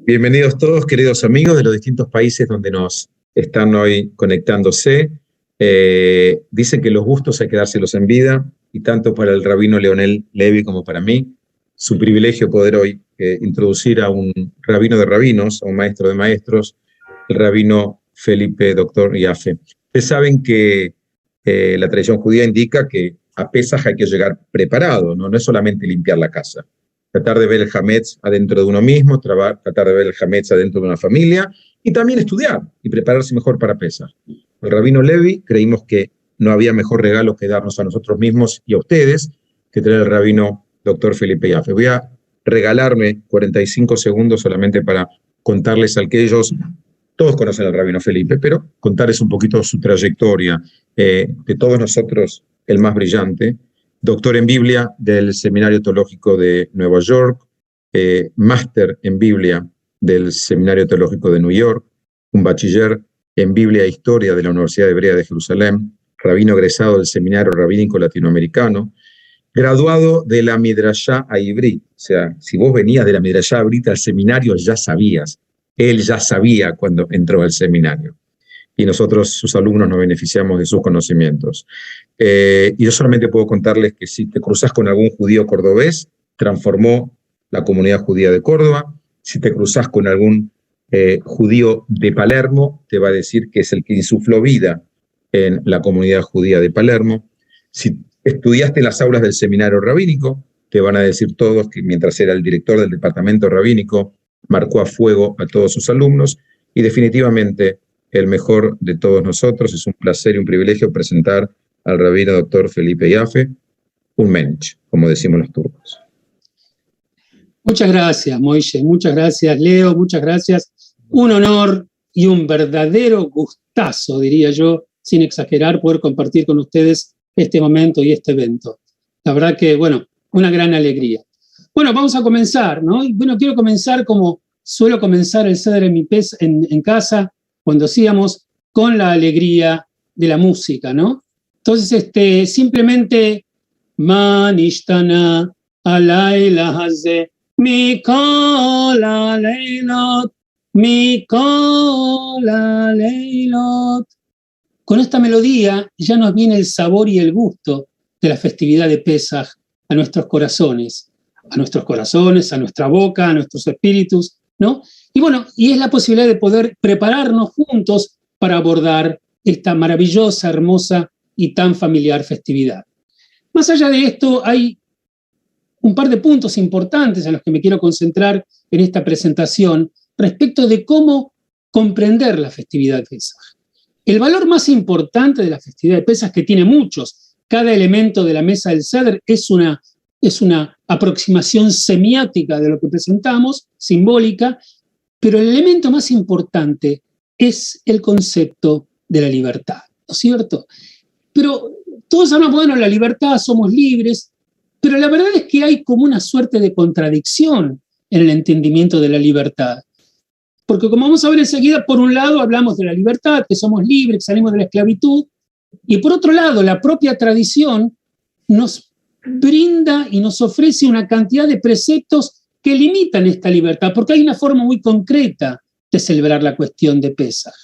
Bienvenidos todos, queridos amigos de los distintos países donde nos están hoy conectándose. Dicen que los gustos hay que dárselos en vida, y tanto para el rabino Leonel Levy como para mí, es un privilegio poder hoy introducir a un rabino de rabinos, a un maestro de maestros, el rabino Felipe Dr. Yaffe. Ustedes saben que la tradición judía indica que a Pesaj hay que llegar preparado, ¿no? No es solamente limpiar la casa. Tratar de ver el Hametz adentro de uno mismo, tratar de ver el Hametz adentro de una familia, y también estudiar y prepararse mejor para Pesaj. El rabino Levy creímos que no había mejor regalo que darnos a nosotros mismos y a ustedes que traer el rabino Dr. Felipe Yaffe. Voy a regalarme 45 segundos solamente para contarles al que ellos, todos conocen al rabino Felipe, pero contarles un poquito su trayectoria. De todos nosotros, el más brillante, doctor en Biblia del Seminario Teológico de Nueva York, máster en Biblia del Seminario Teológico de New York, un bachiller en Biblia e Historia de la Universidad Hebrea de Jerusalén, rabino egresado del Seminario Rabínico Latinoamericano, graduado de la Midrashá Ivrit. O sea, si vos venías de la Midrashá Ivrit al seminario, ya sabías. Él ya sabía cuando entró al seminario. Y nosotros, sus alumnos, nos beneficiamos de sus conocimientos. Y yo solamente puedo contarles que si te cruzas con algún judío cordobés, transformó la comunidad judía de Córdoba. Si te cruzas con algún judío de Palermo, te va a decir que es el que insufló vida en la comunidad judía de Palermo. Si estudiaste en las aulas del seminario rabínico, te van a decir todos que mientras era el director del departamento rabínico, marcó a fuego a todos sus alumnos, y definitivamente el mejor de todos nosotros. Es un placer y un privilegio presentar al rabino doctor Felipe Yaffe, un mensch, como decimos los turcos. Muchas gracias, Moishe, muchas gracias, Leo, muchas gracias. Un honor y un verdadero gustazo, diría yo, sin exagerar, poder compartir con ustedes este momento y este evento. La verdad que, bueno, una gran alegría. Bueno, vamos a comenzar, ¿no? Y bueno, quiero comenzar como suelo comenzar el Seder en casa, cuando hacíamos, con la alegría de la música, ¿no? Entonces, simplemente, Manishtana alayla haze, mikol aleilot, mikol aleilot. Con esta melodía ya nos viene el sabor y el gusto de la festividad de Pesaj a nuestros corazones, a nuestra boca, a nuestros espíritus, ¿no? Y bueno, y es la posibilidad de poder prepararnos juntos para abordar esta maravillosa, hermosa y tan familiar festividad. Más allá de esto, hay un par de puntos importantes en los que me quiero concentrar en esta presentación respecto de cómo comprender la festividad de Pesaj. El valor más importante de la festividad de Pesaj, que tiene muchos, cada elemento de la mesa del Seder es una aproximación semiótica de lo que presentamos, simbólica, pero el elemento más importante es el concepto de la libertad, ¿no es cierto? Pero todos hablamos, bueno, la libertad, somos libres, pero la verdad es que hay como una suerte de contradicción en el entendimiento de la libertad. Porque como vamos a ver enseguida, por un lado hablamos de la libertad, que somos libres, que salimos de la esclavitud, y por otro lado, la propia tradición nos brinda y nos ofrece una cantidad de preceptos que limitan esta libertad, porque hay una forma muy concreta de celebrar la cuestión de Pesaj.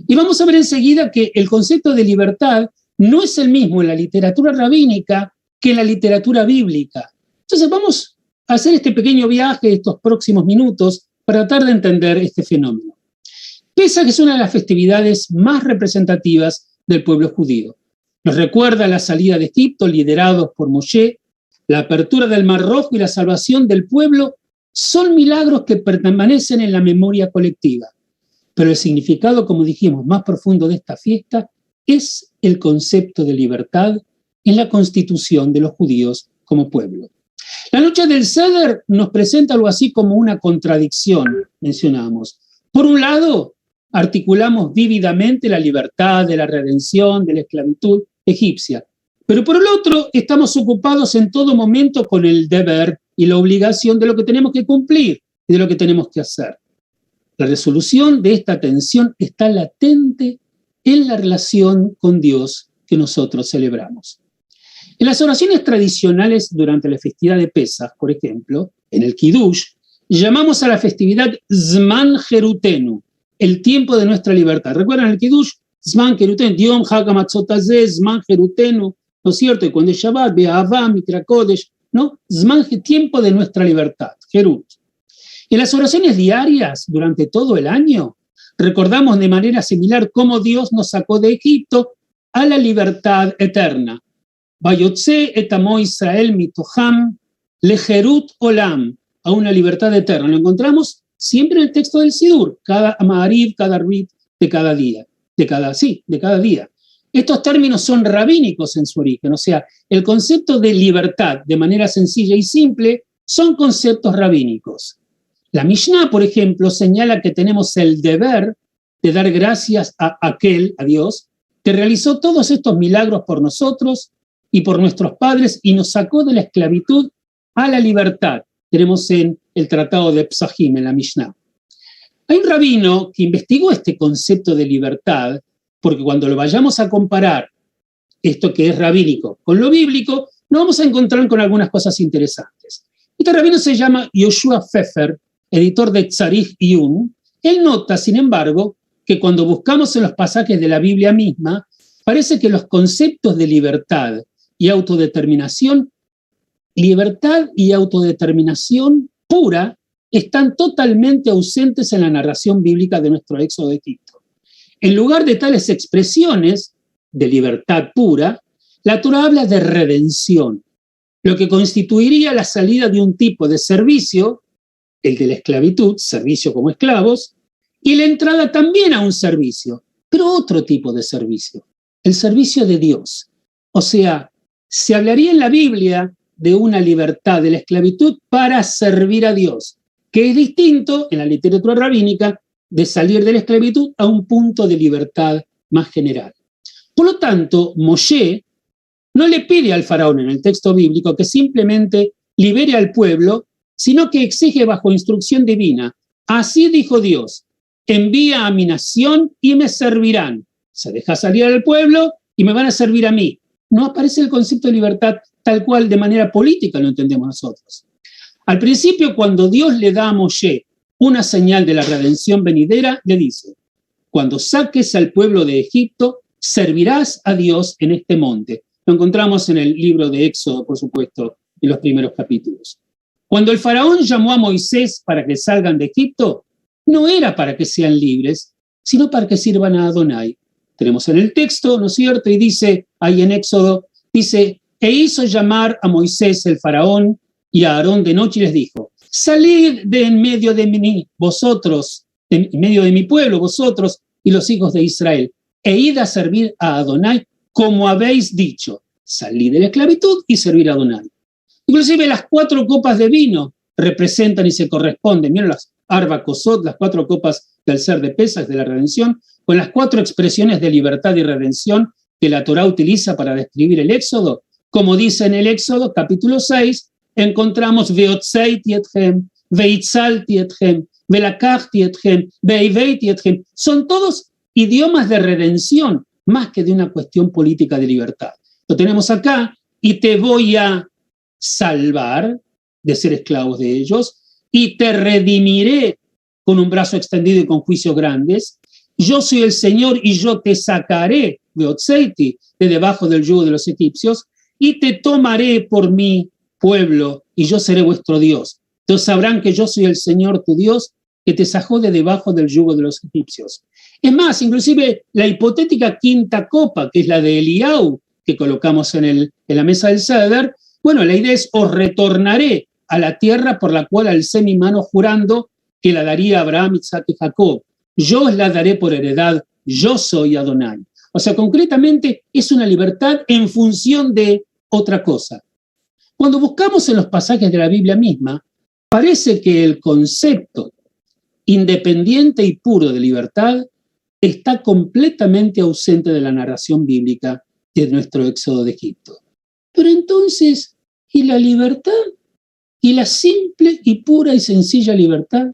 Y vamos a ver enseguida que el concepto de libertad no es el mismo en la literatura rabínica que en la literatura bíblica. Entonces vamos a hacer este pequeño viaje estos próximos minutos para tratar de entender este fenómeno. Pesaj es una de las festividades más representativas del pueblo judío. Nos recuerda la salida de Egipto liderados por Moshe, la apertura del Mar Rojo y la salvación del pueblo son milagros que permanecen en la memoria colectiva. Pero el significado, como dijimos, más profundo de esta fiesta es el concepto de libertad en la constitución de los judíos como pueblo. La noche del Seder nos presenta algo así como una contradicción, mencionamos. Por un lado, articulamos vívidamente la libertad de la redención, de la esclavitud egipcia. Pero por el otro, estamos ocupados en todo momento con el deber y la obligación de lo que tenemos que cumplir y de lo que tenemos que hacer. La resolución de esta tensión está latente en la relación con Dios que nosotros celebramos. En las oraciones tradicionales durante la festividad de Pesaj, por ejemplo, en el Kiddush, llamamos a la festividad Zman Jerutenu, el tiempo de nuestra libertad. ¿Recuerdan el Kiddush? Zman Jerutenu, Yom Hag HaMatzot Hazeh, Zman Jerutenu, ¿no es cierto? Y cuando es Shabbat, Be'ahava, Mikra Kodesh, ¿no? Zman, tiempo de nuestra libertad, Jerut. En las oraciones diarias, durante todo el año, recordamos de manera similar cómo Dios nos sacó de Egipto a la libertad eterna. Vayotze et amo Israel mitoham lejerut olam, a una libertad eterna. Lo encontramos siempre en el texto del Sidur, cada Ma'ariv, cada Rit de cada día, de cada día. Estos términos son rabínicos en su origen, o sea, el concepto de libertad, de manera sencilla y simple, son conceptos rabínicos. La Mishnah, por ejemplo, señala que tenemos el deber de dar gracias a aquel, a Dios, que realizó todos estos milagros por nosotros y por nuestros padres y nos sacó de la esclavitud a la libertad. Tenemos en el tratado de Psahim, en la Mishnah. Hay un rabino que investigó este concepto de libertad, porque cuando lo vayamos a comparar esto que es rabínico con lo bíblico, nos vamos a encontrar con algunas cosas interesantes. Este rabino se llama Yoshua Pfeffer, editor de Tzarich Iyun. Él nota, sin embargo, que cuando buscamos en los pasajes de la Biblia misma, parece que los conceptos de libertad y autodeterminación pura están totalmente ausentes en la narración bíblica de nuestro éxodo de Egipto. En lugar de tales expresiones de libertad pura, la Torá habla de redención, lo que constituiría la salida de un tipo de servicio, el de la esclavitud, servicio como esclavos, y la entrada también a un servicio, pero otro tipo de servicio, el servicio de Dios. O sea, se hablaría en la Biblia de una libertad de la esclavitud para servir a Dios, que es distinto en la literatura rabínica de salir de la esclavitud a un punto de libertad más general. Por lo tanto, Moshe no le pide al faraón en el texto bíblico que simplemente libere al pueblo, sino que exige bajo instrucción divina: así dijo Dios, envía a mi nación y me servirán. Se deja salir al pueblo y me van a servir a mí. No aparece el concepto de libertad tal cual de manera política lo entendemos nosotros. Al principio, cuando Dios le da a Moshe una señal de la redención venidera, le dice: cuando saques al pueblo de Egipto, servirás a Dios en este monte. Lo encontramos en el libro de Éxodo, por supuesto, en los primeros capítulos. Cuando el faraón llamó a Moisés para que salgan de Egipto, no era para que sean libres, sino para que sirvan a Adonai. Tenemos en el texto, ¿no es cierto? Y dice, ahí en Éxodo, dice: e hizo llamar a Moisés el faraón y a Aarón de noche y les dijo: salid de en medio de mí, vosotros, en medio de mi pueblo, vosotros y los hijos de Israel, e id a servir a Adonai como habéis dicho. Salid de la esclavitud y servir a Adonai. Inclusive las 4 copas de vino representan y se corresponden, miren las Arba Kosot, las 4 copas del ser de Pesach, de la redención, con las 4 expresiones de libertad y redención que la Torá utiliza para describir el Éxodo. Como dice en el Éxodo, capítulo 6, encontramos Veotzeiti etchem, Veitzalti etchem, Velakachti etchem, Veiveiti etchem. Son todos idiomas de redención, más que de una cuestión política de libertad. Lo tenemos acá: y te voy a salvar de ser esclavos de ellos, y te redimiré con un brazo extendido y con juicios grandes. Yo soy el Señor y yo te sacaré de debajo del yugo de los egipcios, y te tomaré por mi pueblo, y yo seré vuestro Dios. Entonces sabrán que yo soy el Señor tu Dios, que te sacó de debajo del yugo de los egipcios. Es más, inclusive la hipotética 5ª copa, que es la de Eliau, que colocamos en la mesa del Seder, bueno, la idea es: os retornaré a la tierra por la cual alcé mi mano jurando que la daría a Abraham, Isaac y Jacob. Yo os la daré por heredad, yo soy Adonai. O sea, concretamente es una libertad en función de otra cosa. Cuando buscamos en los pasajes de la Biblia misma, parece que el concepto independiente y puro de libertad está completamente ausente de la narración bíblica de nuestro éxodo de Egipto. Pero entonces, ¿y la libertad? ¿Y la simple y pura y sencilla libertad?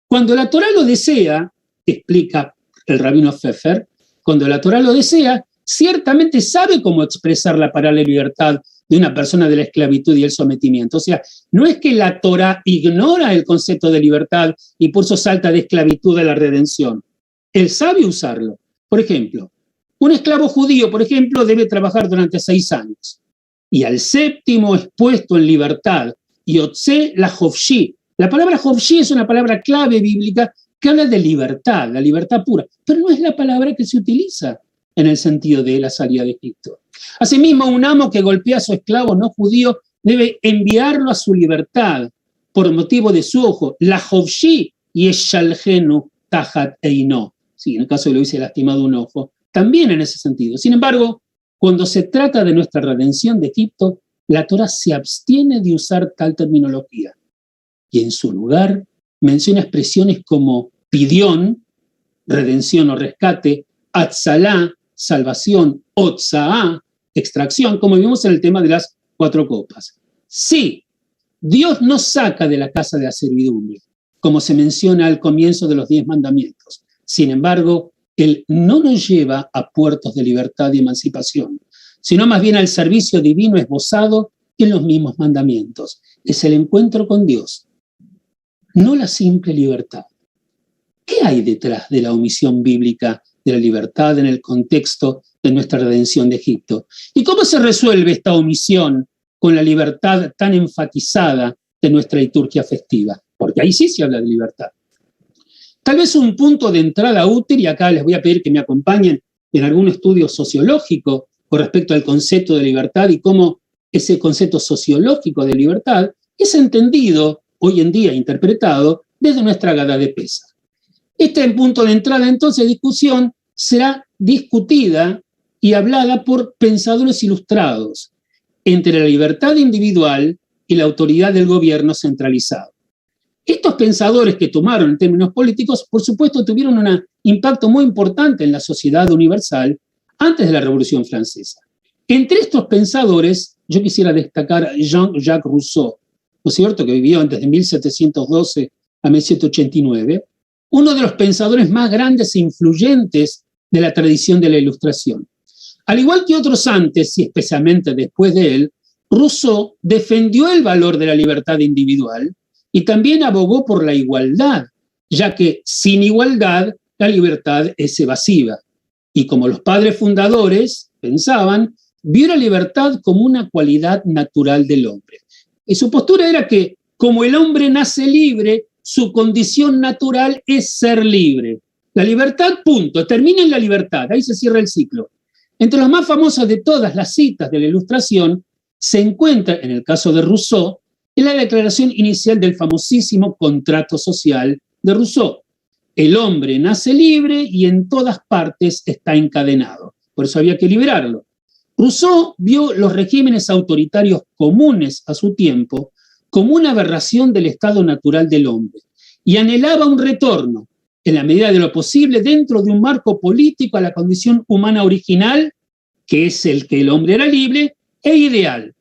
Cuando la Torá lo desea, explica el rabino Pfeffer, cuando la Torá lo desea, ciertamente sabe cómo expresar la palabra libertad de una persona de la esclavitud y el sometimiento. O sea, no es que la Torá ignora el concepto de libertad y por eso salta de esclavitud a la redención. Él sabe usarlo. Por ejemplo, un esclavo judío, por ejemplo, debe trabajar durante 6 años. Y al 7º es puesto en libertad. Yotze la Hofshi. La palabra Hofshi es una palabra clave bíblica que habla de libertad, la libertad pura. Pero no es la palabra que se utiliza en el sentido de la salida de Egipto. Asimismo, un amo que golpea a su esclavo no judío debe enviarlo a su libertad por motivo de su ojo. La Hofshi y Eshalgenu Tajat Eino. Sí, en el caso de que le hubiese lastimado un ojo, también en ese sentido. Sin embargo, cuando se trata de nuestra redención de Egipto, la Torá se abstiene de usar tal terminología. Y en su lugar menciona expresiones como pidión, redención o rescate, atzalá, salvación, otzaá, extracción, como vimos en el tema de las 4 copas. Sí, Dios nos saca de la casa de la servidumbre, como se menciona al comienzo de los 10 mandamientos. Sin embargo, Él no nos lleva a puertos de libertad y emancipación, sino más bien al servicio divino esbozado en los mismos mandamientos. Es el encuentro con Dios, no la simple libertad. ¿Qué hay detrás de la omisión bíblica de la libertad en el contexto de nuestra redención de Egipto? ¿Y cómo se resuelve esta omisión con la libertad tan enfatizada de nuestra liturgia festiva? Porque ahí sí se habla de libertad. Tal vez un punto de entrada útil, y acá les voy a pedir que me acompañen en algún estudio sociológico con respecto al concepto de libertad y cómo ese concepto sociológico de libertad es entendido, hoy en día interpretado, desde nuestra Agadá de Pesaj. Este punto de entrada, entonces, de discusión será discutida y hablada por pensadores ilustrados entre la libertad individual y la autoridad del gobierno centralizado. Estos pensadores que tomaron en términos políticos, por supuesto, tuvieron un impacto muy importante en la sociedad universal antes de la Revolución Francesa. Entre estos pensadores, yo quisiera destacar a Jean-Jacques Rousseau, ¿no es cierto?, que vivió desde 1712 a 1789, uno de los pensadores más grandes e influyentes de la tradición de la Ilustración. Al igual que otros antes, y especialmente después de él, Rousseau defendió el valor de la libertad individual y también abogó por la igualdad, ya que sin igualdad la libertad es evasiva. Y como los padres fundadores pensaban, vio la libertad como una cualidad natural del hombre. Y su postura era que, como el hombre nace libre, su condición natural es ser libre. La libertad, punto, termina en la libertad, ahí se cierra el ciclo. Entre las más famosas de todas las citas de la Ilustración se encuentra, en el caso de Rousseau, en la declaración inicial del famosísimo Contrato Social de Rousseau. El hombre nace libre y en todas partes está encadenado. Por eso había que liberarlo. Rousseau vio los regímenes autoritarios comunes a su tiempo como una aberración del estado natural del hombre y anhelaba un retorno, en la medida de lo posible, dentro de un marco político a la condición humana original, que es el que el hombre era libre e ideal.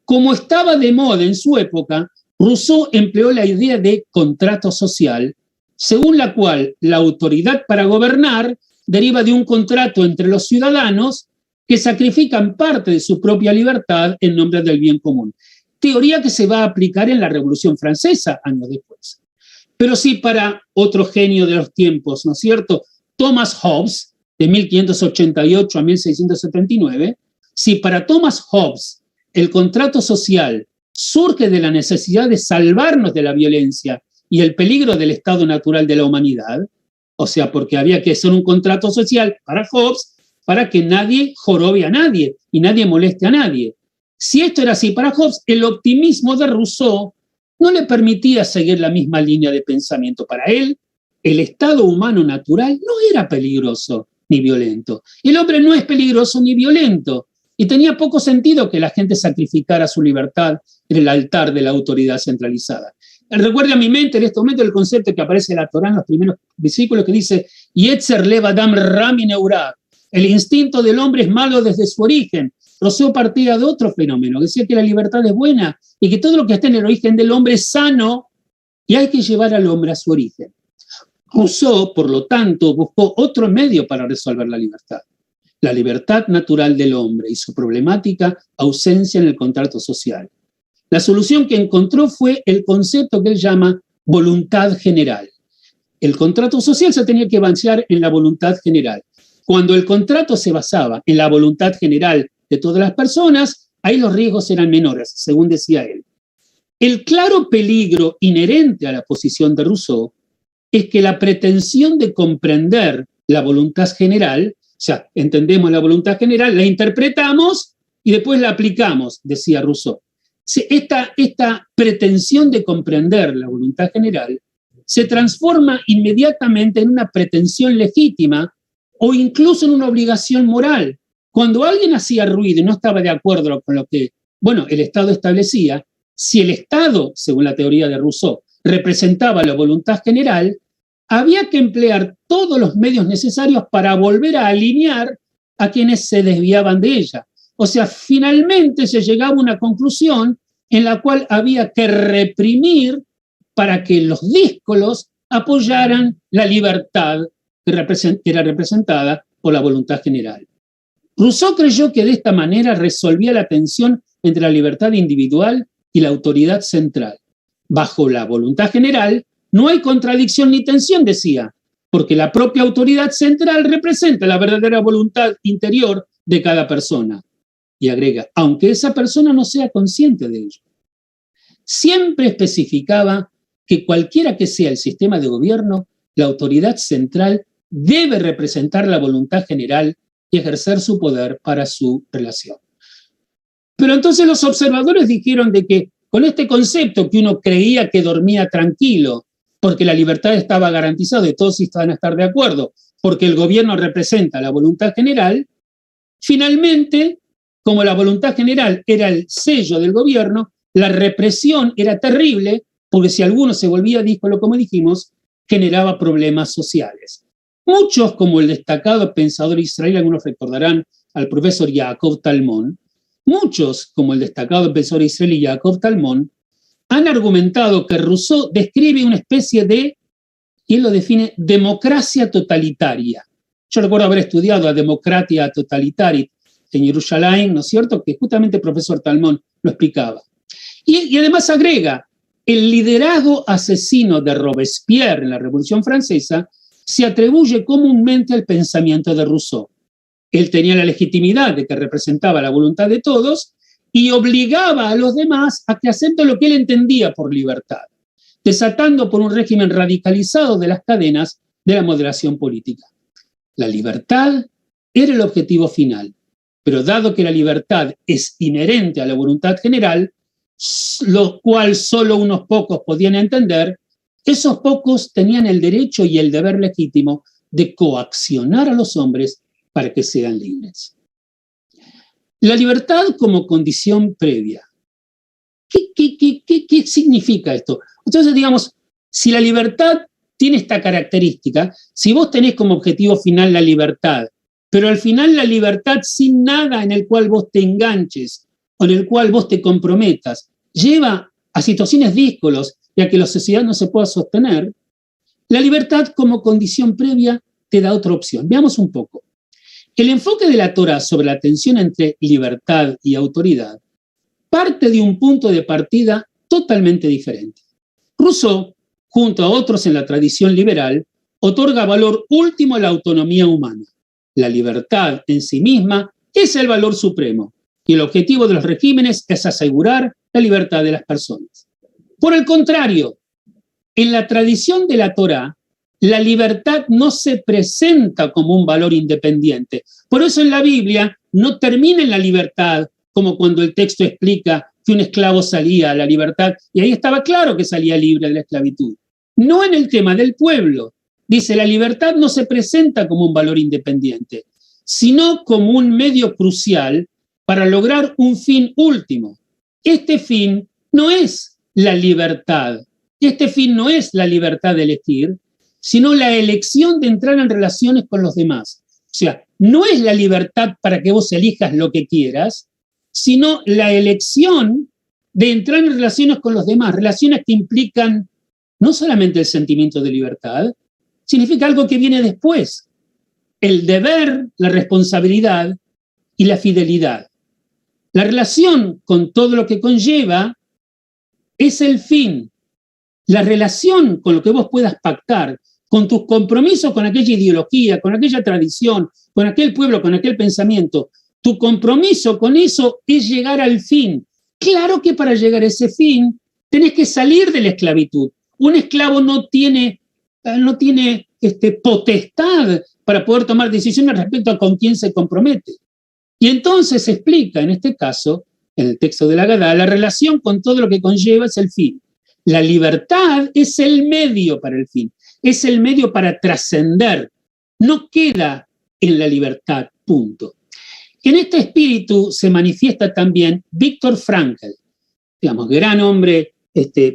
Como estaba de moda en su época, Rousseau empleó la idea de contrato social, según la cual la autoridad para gobernar deriva de un contrato entre los ciudadanos que sacrifican parte de su propia libertad en nombre del bien común. Teoría que se va a aplicar en la Revolución Francesa años después. Pero sí para otro genio de los tiempos, ¿no es cierto? Thomas Hobbes, de 1588 a 1679, si para Thomas Hobbes el contrato social surge de la necesidad de salvarnos de la violencia y el peligro del estado natural de la humanidad, o sea, porque había que hacer un contrato social para Hobbes para que nadie jorobe a nadie y nadie moleste a nadie. Si esto era así para Hobbes, el optimismo de Rousseau no le permitía seguir la misma línea de pensamiento. Para él, el estado humano natural no era peligroso ni violento. El hombre no es peligroso ni violento. Y tenía poco sentido que la gente sacrificara su libertad en el altar de la autoridad centralizada. Recuerde a mi mente en este momento el concepto que aparece en la Torá en los primeros versículos que dice Yetzer lev adam ra min neurah. El instinto del hombre es malo desde su origen. Rousseau partía de otro fenómeno, decía que la libertad es buena y que todo lo que está en el origen del hombre es sano y hay que llevar al hombre a su origen. Rousseau, por lo tanto, buscó otro medio para resolver la libertad. la libertad natural del hombre y su problemática ausencia en el contrato social. La solución que encontró fue el concepto que él llama voluntad general. El contrato social se tenía que basar en la voluntad general. Cuando el contrato se basaba en la voluntad general de todas las personas, ahí los riesgos eran menores, según decía él. El claro peligro inherente a la posición de Rousseau es que la pretensión de comprender la voluntad general, o sea, entendemos la voluntad general, la interpretamos y después la aplicamos, decía Rousseau. Esta pretensión de comprender la voluntad general se transforma inmediatamente en una pretensión legítima o incluso en una obligación moral. Cuando alguien hacía ruido y no estaba de acuerdo con lo que, el Estado establecía, si el Estado, según la teoría de Rousseau, representaba la voluntad general, había que emplear todos los medios necesarios para volver a alinear a quienes se desviaban de ella. O sea, finalmente se llegaba a una conclusión en la cual había que reprimir para que los díscolos apoyaran la libertad que era representada por la voluntad general. Rousseau creyó que de esta manera resolvía la tensión entre la libertad individual y la autoridad central. Bajo la voluntad general no hay contradicción ni tensión, decía, porque la propia autoridad central representa la verdadera voluntad interior de cada persona. Y agrega, aunque esa persona no sea consciente de ello. Siempre especificaba que cualquiera que sea el sistema de gobierno, la autoridad central debe representar la voluntad general y ejercer su poder para su relación. Pero entonces los observadores dijeron de que con este concepto que uno creía que dormía tranquilo, porque la libertad estaba garantizada y todos iban a estar de acuerdo, porque el gobierno representa la voluntad general, finalmente, como la voluntad general era el sello del gobierno, la represión era terrible, porque si alguno se volvía díscolo, como dijimos, generaba problemas sociales. Muchos, como el destacado pensador israelí, algunos recordarán al profesor Yaakov Talmon, muchos, como el destacado pensador israelí Yaakov Talmon, han argumentado que Rousseau describe una especie de, y él lo define, democracia totalitaria. Yo recuerdo haber estudiado a Democratia Totalitaris en Jerusalén, ¿no es cierto?, que justamente el profesor Talmon lo explicaba. Y además agrega, el liderazgo asesino de Robespierre en la Revolución Francesa se atribuye comúnmente al pensamiento de Rousseau. Él tenía la legitimidad de que representaba la voluntad de todos y obligaba a los demás a que acepten lo que él entendía por libertad, desatando por un régimen radicalizado de las cadenas de la moderación política. La libertad era el objetivo final, pero dado que la libertad es inherente a la voluntad general, lo cual solo unos pocos podían entender, esos pocos tenían el derecho y el deber legítimo de coaccionar a los hombres para que sean libres. La libertad como condición previa. ¿Qué significa esto? Entonces, digamos, si la libertad tiene esta característica, si vos tenés como objetivo final la libertad, pero al final la libertad sin nada en el cual vos te enganches o en el cual vos te comprometas, lleva a situaciones díscolos y a que la sociedad no se pueda sostener, la libertad como condición previa te da otra opción. Veamos un poco. El enfoque de la Torá sobre la tensión entre libertad y autoridad parte de un punto de partida totalmente diferente. Rousseau, junto a otros en la tradición liberal, otorga valor último a la autonomía humana. La libertad en sí misma es el valor supremo y el objetivo de los regímenes es asegurar la libertad de las personas. Por el contrario, en la tradición de la Torá, la libertad no se presenta como un valor independiente. Por eso en la Biblia no termina en la libertad, como cuando el texto explica que un esclavo salía a la libertad, y ahí estaba claro que salía libre de la esclavitud. No en el tema del pueblo. Dice, la libertad no se presenta como un valor independiente, sino como un medio crucial para lograr un fin último. Este fin no es la libertad. Este fin no es la libertad de elegir, sino la elección de entrar en relaciones con los demás. O sea, no es la libertad para que vos elijas lo que quieras, sino la elección de entrar en relaciones con los demás, relaciones que implican no solamente el sentimiento de libertad, significa algo que viene después, el deber, la responsabilidad y la fidelidad. La relación con todo lo que conlleva es el fin. La relación con lo que vos puedas pactar, con tus compromisos con aquella ideología, con aquella tradición, con aquel pueblo, con aquel pensamiento, tu compromiso con eso es llegar al fin. Claro que para llegar a ese fin tenés que salir de la esclavitud. Un esclavo no tiene potestad para poder tomar decisiones respecto a con quién se compromete. Y entonces se explica, en este caso, en el texto de la Agadá, la relación con todo lo que conlleva es el fin. La libertad es el medio para el fin, es el medio para trascender. No queda en la libertad, punto. En este espíritu se manifiesta también Viktor Frankl, digamos, gran hombre,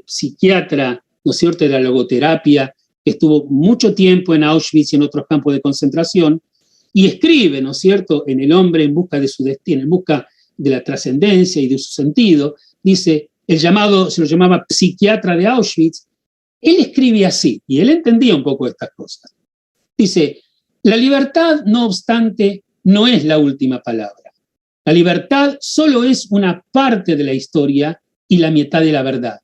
psiquiatra, ¿no es cierto?, de la logoterapia, que estuvo mucho tiempo en Auschwitz y en otros campos de concentración, y escribe, ¿no es cierto?, en El hombre en busca de su destino, en busca de la trascendencia y de su sentido, dice, se lo llamaba psiquiatra de Auschwitz. Él escribe así, y él entendía un poco estas cosas. Dice, la libertad, no obstante, no es la última palabra. La libertad solo es una parte de la historia y la mitad de la verdad.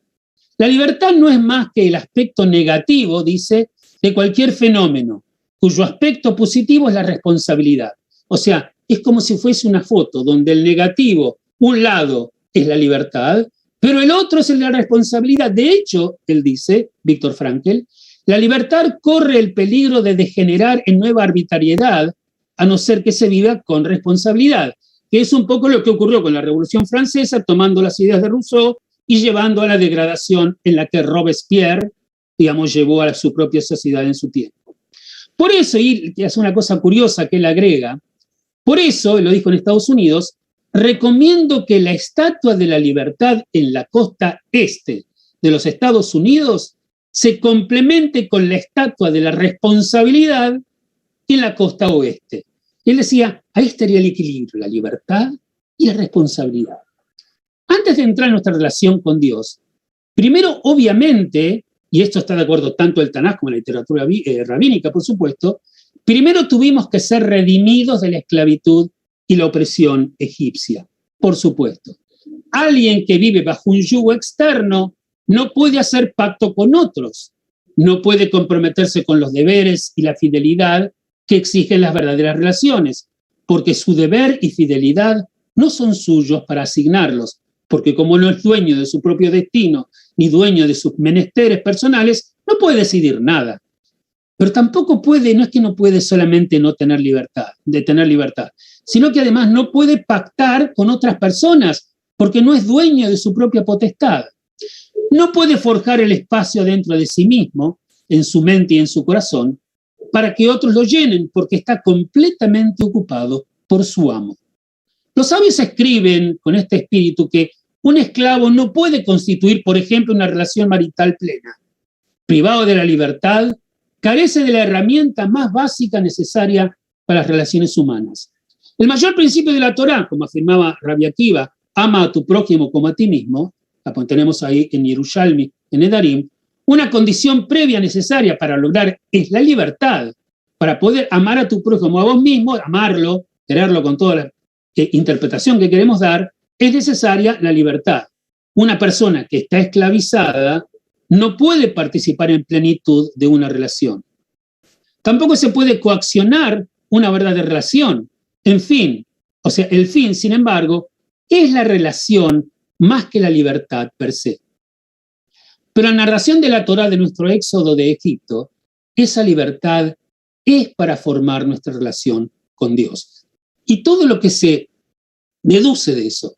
La libertad no es más que el aspecto negativo, dice, de cualquier fenómeno, cuyo aspecto positivo es la responsabilidad. O sea, es como si fuese una foto donde el negativo, un lado es la libertad, pero el otro es el de la responsabilidad. De hecho, él dice, Viktor Frankl, la libertad corre el peligro de degenerar en nueva arbitrariedad, a no ser que se viva con responsabilidad, que es un poco lo que ocurrió con la Revolución Francesa, tomando las ideas de Rousseau y llevando a la degradación en la que Robespierre, digamos, llevó a su propia sociedad en su tiempo. Por eso, y es una cosa curiosa que él agrega, por eso, lo dijo en Estados Unidos, recomiendo que la Estatua de la Libertad en la costa este de los Estados Unidos se complemente con la Estatua de la Responsabilidad en la costa oeste. Él decía, ahí estaría el equilibrio, la libertad y la responsabilidad. Antes de entrar en nuestra relación con Dios, primero, obviamente, y esto está de acuerdo tanto el Tanaj como la literatura rabínica, por supuesto, primero tuvimos que ser redimidos de la esclavitud y la opresión egipcia, por supuesto. Alguien que vive bajo un yugo externo no puede hacer pacto con otros, no puede comprometerse con los deberes y la fidelidad que exigen las verdaderas relaciones, porque su deber y fidelidad no son suyos para asignarlos, porque como no es dueño de su propio destino ni dueño de sus menesteres personales, no puede decidir nada. Pero tampoco puede, no es que no puede solamente no tener libertad, de tener libertad, sino que además no puede pactar con otras personas, porque no es dueño de su propia potestad. No puede forjar el espacio dentro de sí mismo, en su mente y en su corazón, para que otros lo llenen, porque está completamente ocupado por su amo. Los sabios escriben con este espíritu que un esclavo no puede constituir, por ejemplo, una relación marital plena. Privado de la libertad, carece de la herramienta más básica necesaria para las relaciones humanas. El mayor principio de la Torá, como afirmaba Rabbi Akiva, ama a tu prójimo como a ti mismo, la tenemos ahí en Yerushalmi, en Nedarim, una condición previa necesaria para lograr es la libertad, para poder amar a tu prójimo, a vos mismo, amarlo, quererlo con toda la interpretación que queremos dar, es necesaria la libertad. Una persona que está esclavizada no puede participar en plenitud de una relación. Tampoco se puede coaccionar una verdadera relación. En fin, o sea, el fin, sin embargo, es la relación más que la libertad per se. Pero en la narración de la Torá de nuestro éxodo de Egipto, esa libertad es para formar nuestra relación con Dios. Y todo lo que se deduce de eso.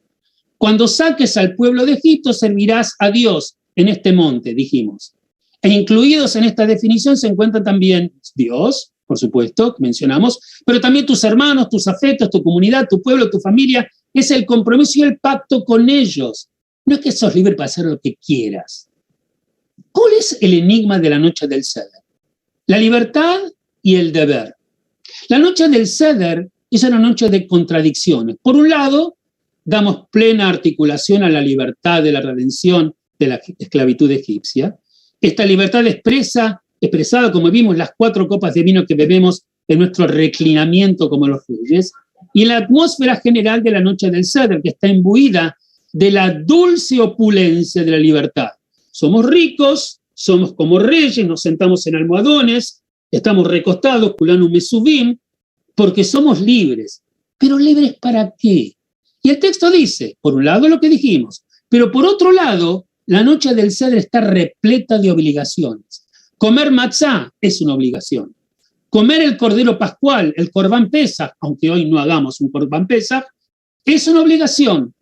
Cuando saques al pueblo de Egipto, servirás a Dios en este monte, dijimos. E incluidos en esta definición se encuentra también Dios, por supuesto, que mencionamos, pero también tus hermanos, tus afectos, tu comunidad, tu pueblo, tu familia. Es el compromiso y el pacto con ellos. No es que sos libre para hacer lo que quieras. ¿Cuál es el enigma de la noche del Seder? La libertad y el deber. La noche del Seder es una noche de contradicciones. Por un lado, damos plena articulación a la libertad de la redención de la esclavitud egipcia. Esta libertad expresada, como vimos, las 4 copas de vino que bebemos en nuestro reclinamiento como los reyes, y en la atmósfera general de la noche del Seder, que está imbuida de la dulce opulencia de la libertad. Somos ricos, somos como reyes, nos sentamos en almohadones, estamos recostados, culano mesubim, porque somos libres. ¿Pero libres para qué? Y el texto dice, por un lado lo que dijimos, pero por otro lado, la noche del Seder está repleta de obligaciones. Comer matzá es una obligación. Comer el cordero pascual, el Corbán Pesaj, aunque hoy no hagamos un Corbán Pesaj, es una obligación.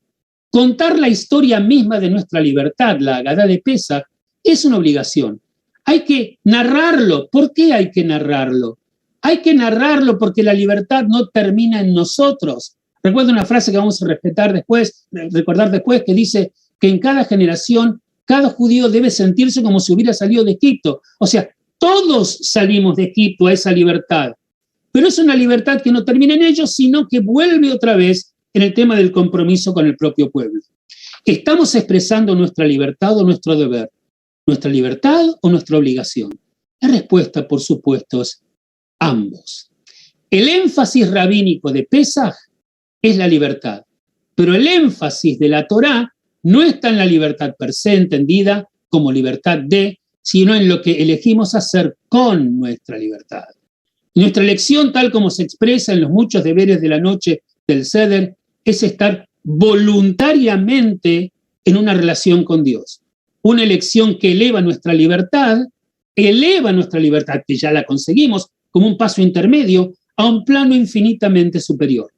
Contar la historia misma de nuestra libertad, la Agadá de Pesaj, es una obligación. Hay que narrarlo. ¿Por qué hay que narrarlo? Hay que narrarlo porque la libertad no termina en nosotros. Recuerdo una frase que vamos a recordar después, que dice que en cada generación, cada judío debe sentirse como si hubiera salido de Egipto. O sea, todos salimos de Egipto a esa libertad, pero es una libertad que no termina en ellos, sino que vuelve otra vez en el tema del compromiso con el propio pueblo. ¿Estamos expresando nuestra libertad o nuestro deber? ¿Nuestra libertad o nuestra obligación? La respuesta, por supuesto, es ambos. El énfasis rabínico de Pesaj es la libertad, pero el énfasis de la Torá no está en la libertad per se, entendida como libertad de, sino en lo que elegimos hacer con nuestra libertad. Nuestra elección, tal como se expresa en los muchos deberes de la noche del Seder, es estar voluntariamente en una relación con Dios. Una elección que eleva nuestra libertad, que ya la conseguimos, como un paso intermedio, a un plano infinitamente superior.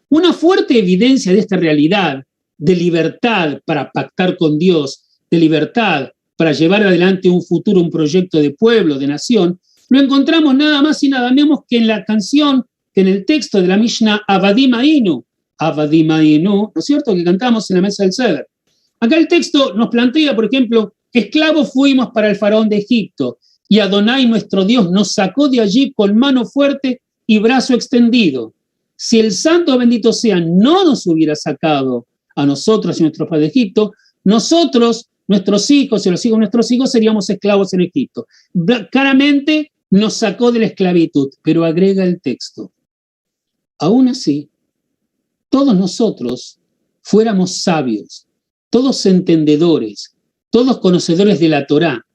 Una fuerte evidencia de esta realidad de libertad para pactar con Dios, de libertad para llevar adelante un futuro, un proyecto de pueblo, de nación, lo encontramos nada más y nada menos que en la canción, que en el texto de la Mishnah Avadim Ainu, ¿no es cierto?, que cantamos en la mesa del Seder. Acá el texto nos plantea, por ejemplo, esclavos fuimos para el faraón de Egipto, y Adonai, nuestro Dios, nos sacó de allí con mano fuerte y brazo extendido. Si el santo bendito sea no nos hubiera sacado a nosotros y nuestros padres de Egipto, nosotros, nuestros hijos y los hijos de nuestros hijos seríamos esclavos en Egipto. Claramente nos sacó de la esclavitud, pero agrega el texto. Aún así, todos nosotros fuéramos sabios, todos entendedores, todos conocedores de la Torá,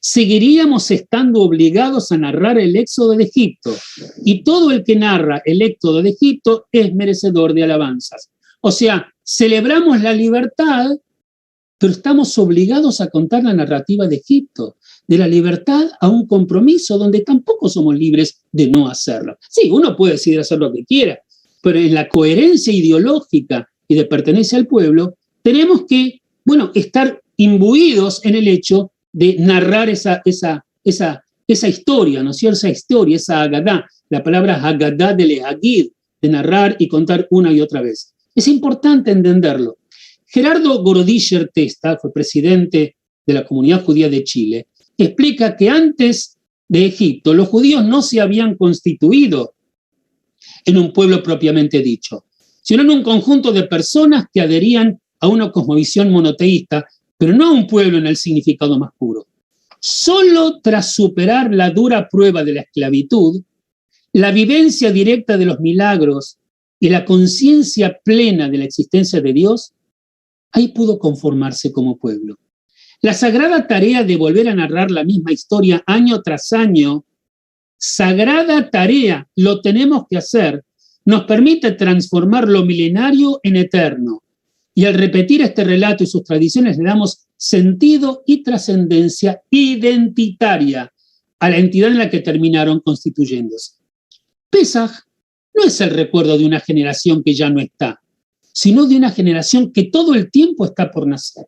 seguiríamos estando obligados a narrar el éxodo de Egipto, y todo el que narra el éxodo de Egipto es merecedor de alabanzas. O sea, celebramos la libertad, pero estamos obligados a contar la narrativa de Egipto, de la libertad a un compromiso donde tampoco somos libres de no hacerlo. Sí, uno puede decidir hacer lo que quiera, pero en la coherencia ideológica y de pertenencia al pueblo, tenemos que, estar imbuidos en el hecho de narrar esa historia, ¿no es cierto? Esa historia, esa Agadá, la palabra Agadá de Lehagid, de narrar y contar una y otra vez. Es importante entenderlo. Gerardo Gorodischer Testa, fue presidente de la Comunidad Judía de Chile, explica que antes de Egipto los judíos no se habían constituido en un pueblo propiamente dicho, sino en un conjunto de personas que adherían a una cosmovisión monoteísta, pero no a un pueblo en el significado más puro. Solo tras superar la dura prueba de la esclavitud, la vivencia directa de los milagros y la conciencia plena de la existencia de Dios, ahí pudo conformarse como pueblo. La sagrada tarea de volver a narrar la misma historia año tras año, sagrada tarea, lo tenemos que hacer, nos permite transformar lo milenario en eterno. Y al repetir este relato y sus tradiciones le damos sentido y trascendencia identitaria a la entidad en la que terminaron constituyéndose. Pesaj no es el recuerdo de una generación que ya no está, sino de una generación que todo el tiempo está por nacer.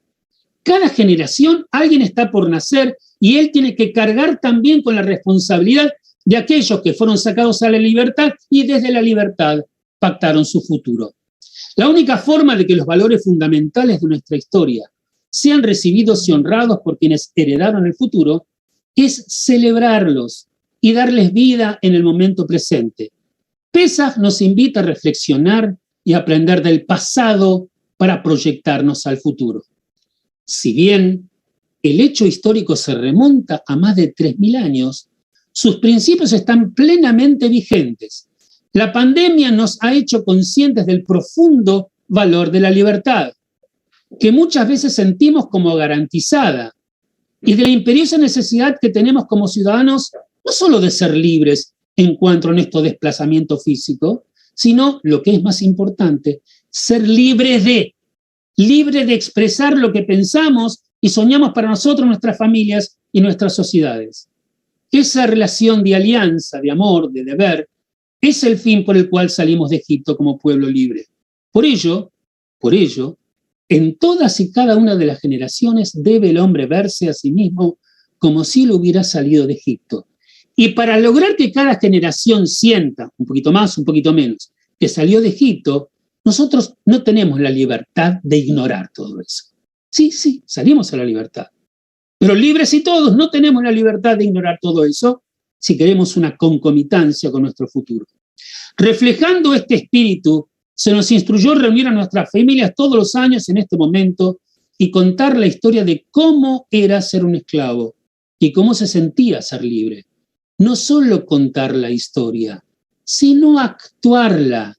Cada generación alguien está por nacer y él tiene que cargar también con la responsabilidad de aquellos que fueron sacados a la libertad y desde la libertad pactaron su futuro. La única forma de que los valores fundamentales de nuestra historia sean recibidos y honrados por quienes heredaron el futuro es celebrarlos y darles vida en el momento presente. Pesaj nos invita a reflexionar y aprender del pasado para proyectarnos al futuro. Si bien el hecho histórico se remonta a más de 3.000 años, sus principios están plenamente vigentes. La pandemia nos ha hecho conscientes del profundo valor de la libertad, que muchas veces sentimos como garantizada, y de la imperiosa necesidad que tenemos como ciudadanos, no solo de ser libres en cuanto a nuestro desplazamiento físico, sino, lo que es más importante, ser libres de expresar lo que pensamos y soñamos para nosotros, nuestras familias y nuestras sociedades. Esa relación de alianza, de amor, de deber, es el fin por el cual salimos de Egipto como pueblo libre. Por ello, en todas y cada una de las generaciones debe el hombre verse a sí mismo como si él hubiera salido de Egipto. Y para lograr que cada generación sienta, un poquito más, un poquito menos, que salió de Egipto, nosotros no tenemos la libertad de ignorar todo eso. Sí, salimos a la libertad. Pero libres y todos no tenemos la libertad de ignorar todo eso si queremos una concomitancia con nuestro futuro. Reflejando este espíritu, se nos instruyó reunir a nuestras familias todos los años en este momento y contar la historia de cómo era ser un esclavo y cómo se sentía ser libre. No solo contar la historia, sino actuarla.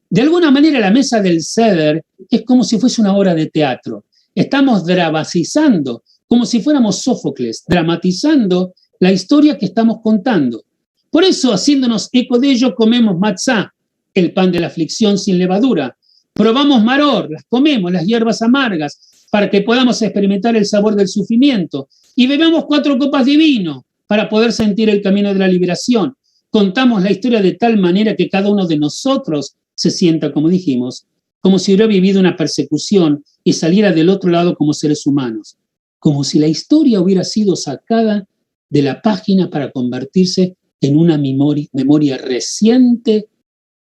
De alguna manera la mesa del Seder es como si fuese una obra de teatro. Estamos dramatizando, como si fuéramos Sófocles, dramatizando la historia que estamos contando. Por eso, haciéndonos eco de ello, comemos matzá, el pan de la aflicción sin levadura. Probamos maror, las comemos, las hierbas amargas, para que podamos experimentar el sabor del sufrimiento. Y bebemos 4 copas de vino para poder sentir el camino de la liberación. Contamos la historia de tal manera que cada uno de nosotros se sienta, como dijimos, como si hubiera vivido una persecución y saliera del otro lado como seres humanos. Como si la historia hubiera sido sacada de la página para convertirse en una memoria reciente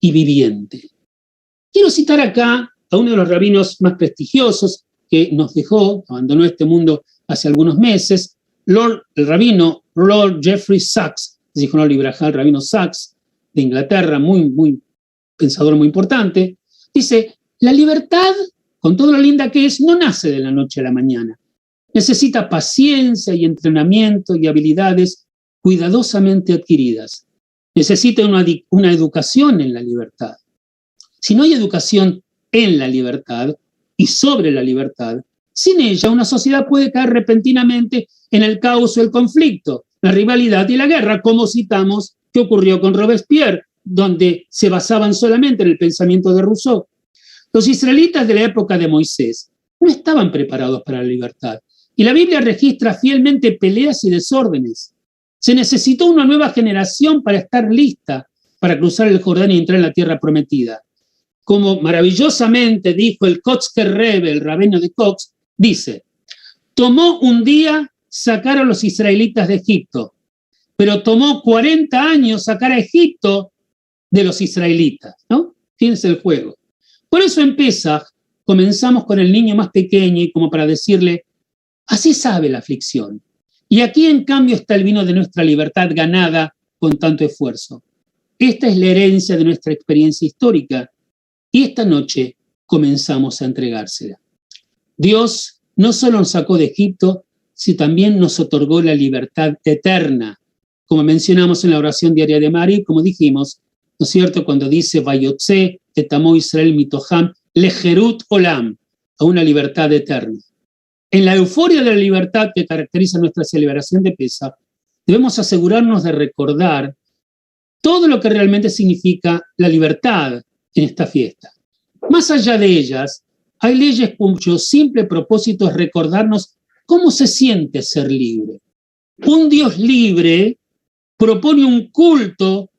y viviente. Quiero citar acá a uno de los rabinos más prestigiosos que nos dejó, abandonó este mundo hace algunos meses, el rabino Lord Jeffrey Sachs, dijo no libraja, el rabino Sachs de Inglaterra, muy pensador muy importante, dice, la libertad, con todo lo linda que es, no nace de la noche a la mañana. Necesita paciencia y entrenamiento y habilidades cuidadosamente adquiridas. Necesita una educación en la libertad. Si no hay educación en la libertad y sobre la libertad, sin ella una sociedad puede caer repentinamente en el caos o el conflicto, la rivalidad y la guerra, como citamos que ocurrió con Robespierre, donde se basaban solamente en el pensamiento de Rousseau. Los israelitas de la época de Moisés no estaban preparados para la libertad, y la Biblia registra fielmente peleas y desórdenes. Se necesitó una nueva generación para estar lista para cruzar el Jordán y entrar en la tierra prometida. Como maravillosamente dijo el Kotzker Rebbe, el rabino de Kox, dice, tomó un día sacar a los israelitas de Egipto, pero tomó 40 años sacar a Egipto de los israelitas, ¿no? Fíjense el juego. Por eso en Pesaj comenzamos con el niño más pequeño y como para decirle, así sabe la aflicción. Y aquí en cambio está el vino de nuestra libertad ganada con tanto esfuerzo. Esta es la herencia de nuestra experiencia histórica y esta noche comenzamos a entregársela. Dios no solo nos sacó de Egipto, sino también nos otorgó la libertad eterna. Como mencionamos en la oración diaria de Mari, como dijimos, ¿no es cierto? Cuando dice Vayotze, etamó Israel mitoham, lejerut olam, a una libertad eterna. En la euforia de la libertad que caracteriza nuestra celebración de Pesaj, debemos asegurarnos de recordar todo lo que realmente significa la libertad en esta fiesta. Más allá de ellas, hay leyes cuyo simple propósito es recordarnos cómo se siente ser libre. Un Dios libre propone un culto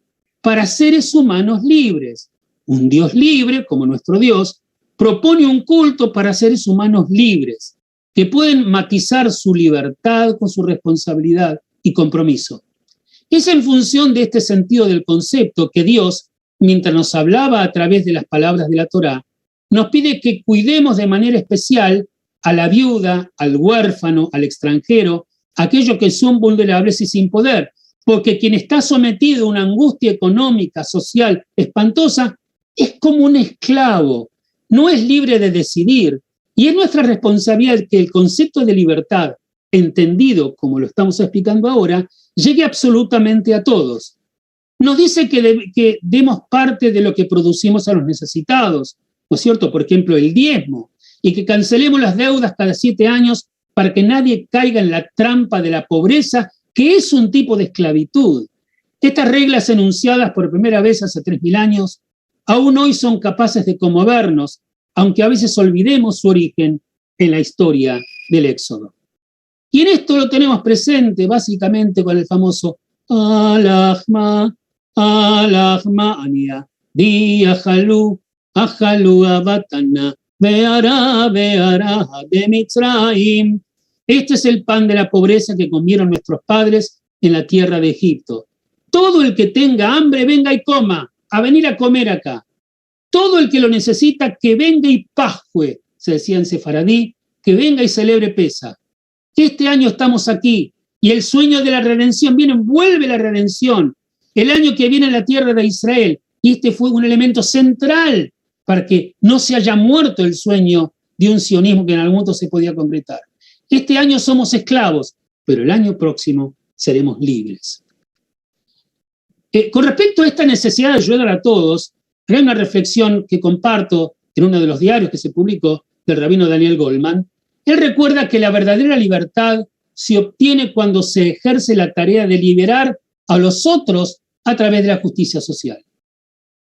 para seres humanos libres. Un Dios libre, como nuestro Dios, propone un culto para seres humanos libres, que pueden matizar su libertad con su responsabilidad y compromiso. Es en función de este sentido del concepto que Dios, mientras nos hablaba a través de las palabras de la Torá, nos pide que cuidemos de manera especial a la viuda, al huérfano, al extranjero, aquellos que son vulnerables y sin poder, porque quien está sometido a una angustia económica, social, espantosa, es como un esclavo, no es libre de decidir, y es nuestra responsabilidad que el concepto de libertad, entendido como lo estamos explicando ahora, llegue absolutamente a todos. Nos dice que demos parte de lo que producimos a los necesitados, ¿no es cierto? Por ejemplo, el diezmo, y que cancelemos las deudas cada 7 años para que nadie caiga en la trampa de la pobreza, que es un tipo de esclavitud. Estas reglas enunciadas por primera vez hace 3000 años, aún hoy son capaces de conmovernos, aunque a veces olvidemos su origen en la historia del Éxodo. Y en esto lo tenemos presente básicamente con el famoso Alachma, Alachma Ania, Di Ajalu, Ajalu Abatana, Beara, Beara de Mitzrayim. Este es el pan de la pobreza que comieron nuestros padres en la tierra de Egipto. Todo el que tenga hambre, venga y coma, a venir a comer acá. Todo el que lo necesita, que venga y pascue, se decía en sefaradí, que venga y celebre Pesaj. Este año estamos aquí y el sueño de la redención viene, vuelve la redención. El año que viene en la tierra de Israel, y este fue un elemento central para que no se haya muerto el sueño de un sionismo que en algún momento se podía concretar. Este año somos esclavos, pero el año próximo seremos libres. Con respecto a esta necesidad de ayudar a todos, hay una reflexión que comparto en uno de los diarios que se publicó del rabino Daniel Goldman. Él recuerda que la verdadera libertad se obtiene cuando se ejerce la tarea de liberar a los otros a través de la justicia social.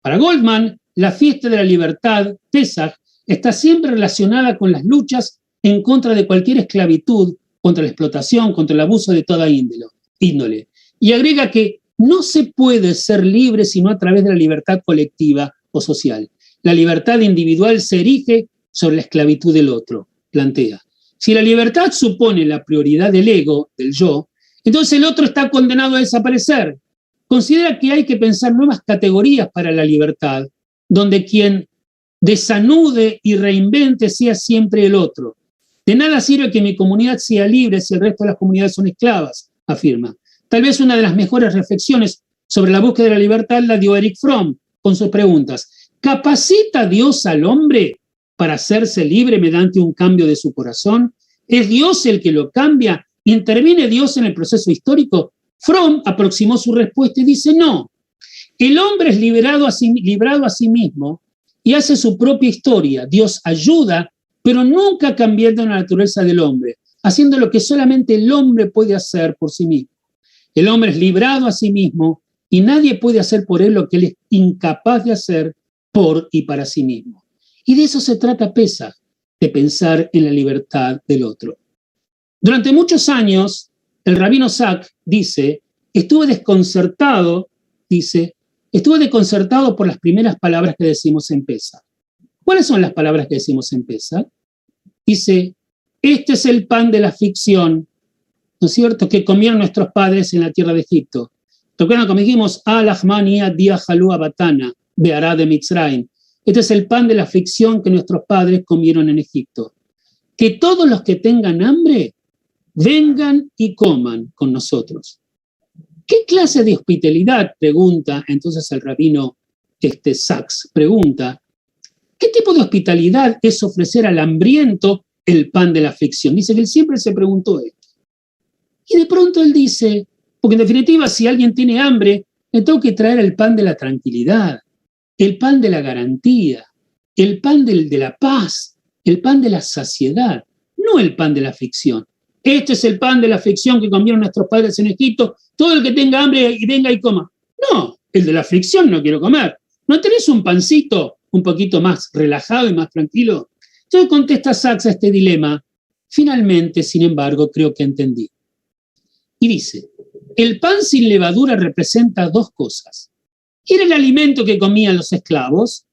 Para Goldman, la fiesta de la libertad, Pesaj, está siempre relacionada con las luchas en contra de cualquier esclavitud, contra la explotación, contra el abuso de toda índole. Y agrega que no se puede ser libre sino a través de la libertad colectiva o social. La libertad individual se erige sobre la esclavitud del otro, plantea. Si la libertad supone la prioridad del ego, del yo, entonces el otro está condenado a desaparecer. Considera que hay que pensar nuevas categorías para la libertad, donde quien desanude y reinvente sea siempre el otro. De nada sirve que mi comunidad sea libre si el resto de las comunidades son esclavas, afirma. Tal vez una de las mejores reflexiones sobre la búsqueda de la libertad la dio Eric Fromm con sus preguntas. ¿Capacita Dios al hombre para hacerse libre mediante un cambio de su corazón? ¿Es Dios el que lo cambia? ¿Interviene Dios en el proceso histórico? Fromm aproximó su respuesta y dice no. El hombre es librado a sí mismo y hace su propia historia. Dios ayuda, pero nunca cambiando la naturaleza del hombre, haciendo lo que solamente el hombre puede hacer por sí mismo. El hombre es librado a sí mismo y nadie puede hacer por él lo que él es incapaz de hacer por y para sí mismo. Y de eso se trata Pesaj, de pensar en la libertad del otro. Durante muchos años, el rabino Sack dice, estuve desconcertado por las primeras palabras que decimos en Pesaj. ¿Cuáles son las palabras que decimos en Pesaj? Dice, este es el pan de la aflicción, ¿no es cierto?, que comieron nuestros padres en la tierra de Egipto. Recuerdan como dijimos, Alachmania dia jalú abatana, beará de Mitzrayim. Este es el pan de la aflicción que nuestros padres comieron en Egipto. Que todos los que tengan hambre vengan y coman con nosotros. ¿Qué clase de hospitalidad? Pregunta entonces el rabino Sachs. Pregunta, ¿qué tipo de hospitalidad es ofrecer al hambriento el pan de la aflicción? Dice que él siempre se preguntó esto. Y de pronto él dice, porque en definitiva si alguien tiene hambre, le tengo que traer el pan de la tranquilidad, el pan de la garantía, el pan de la paz, el pan de la saciedad, no el pan de la aflicción. Este es el pan de la aflicción que comieron nuestros padres en Egipto, todo el que tenga hambre venga y coma. No, el de la aflicción no quiero comer. ¿No tenés un pancito un poquito más relajado y más tranquilo? Entonces contesta Sachs a este dilema. Finalmente, sin embargo, creo que entendí. Y dice, el pan sin levadura representa dos cosas. Era el alimento que comían los esclavos,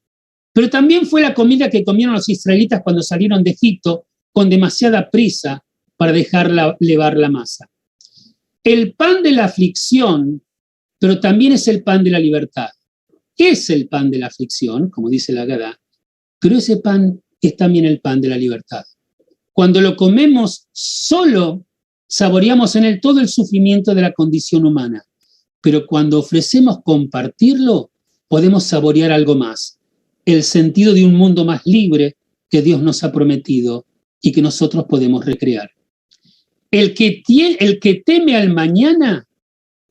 pero también fue la comida que comieron los israelitas cuando salieron de Egipto con demasiada prisa para dejar levar la masa. El pan de la aflicción, pero también es el pan de la libertad. Es el pan de la aflicción, como dice la Agadá, pero ese pan es también el pan de la libertad. Cuando lo comemos solo, saboreamos en él todo el sufrimiento de la condición humana, pero cuando ofrecemos compartirlo, podemos saborear algo más, el sentido de un mundo más libre que Dios nos ha prometido y que nosotros podemos recrear. El que teme al mañana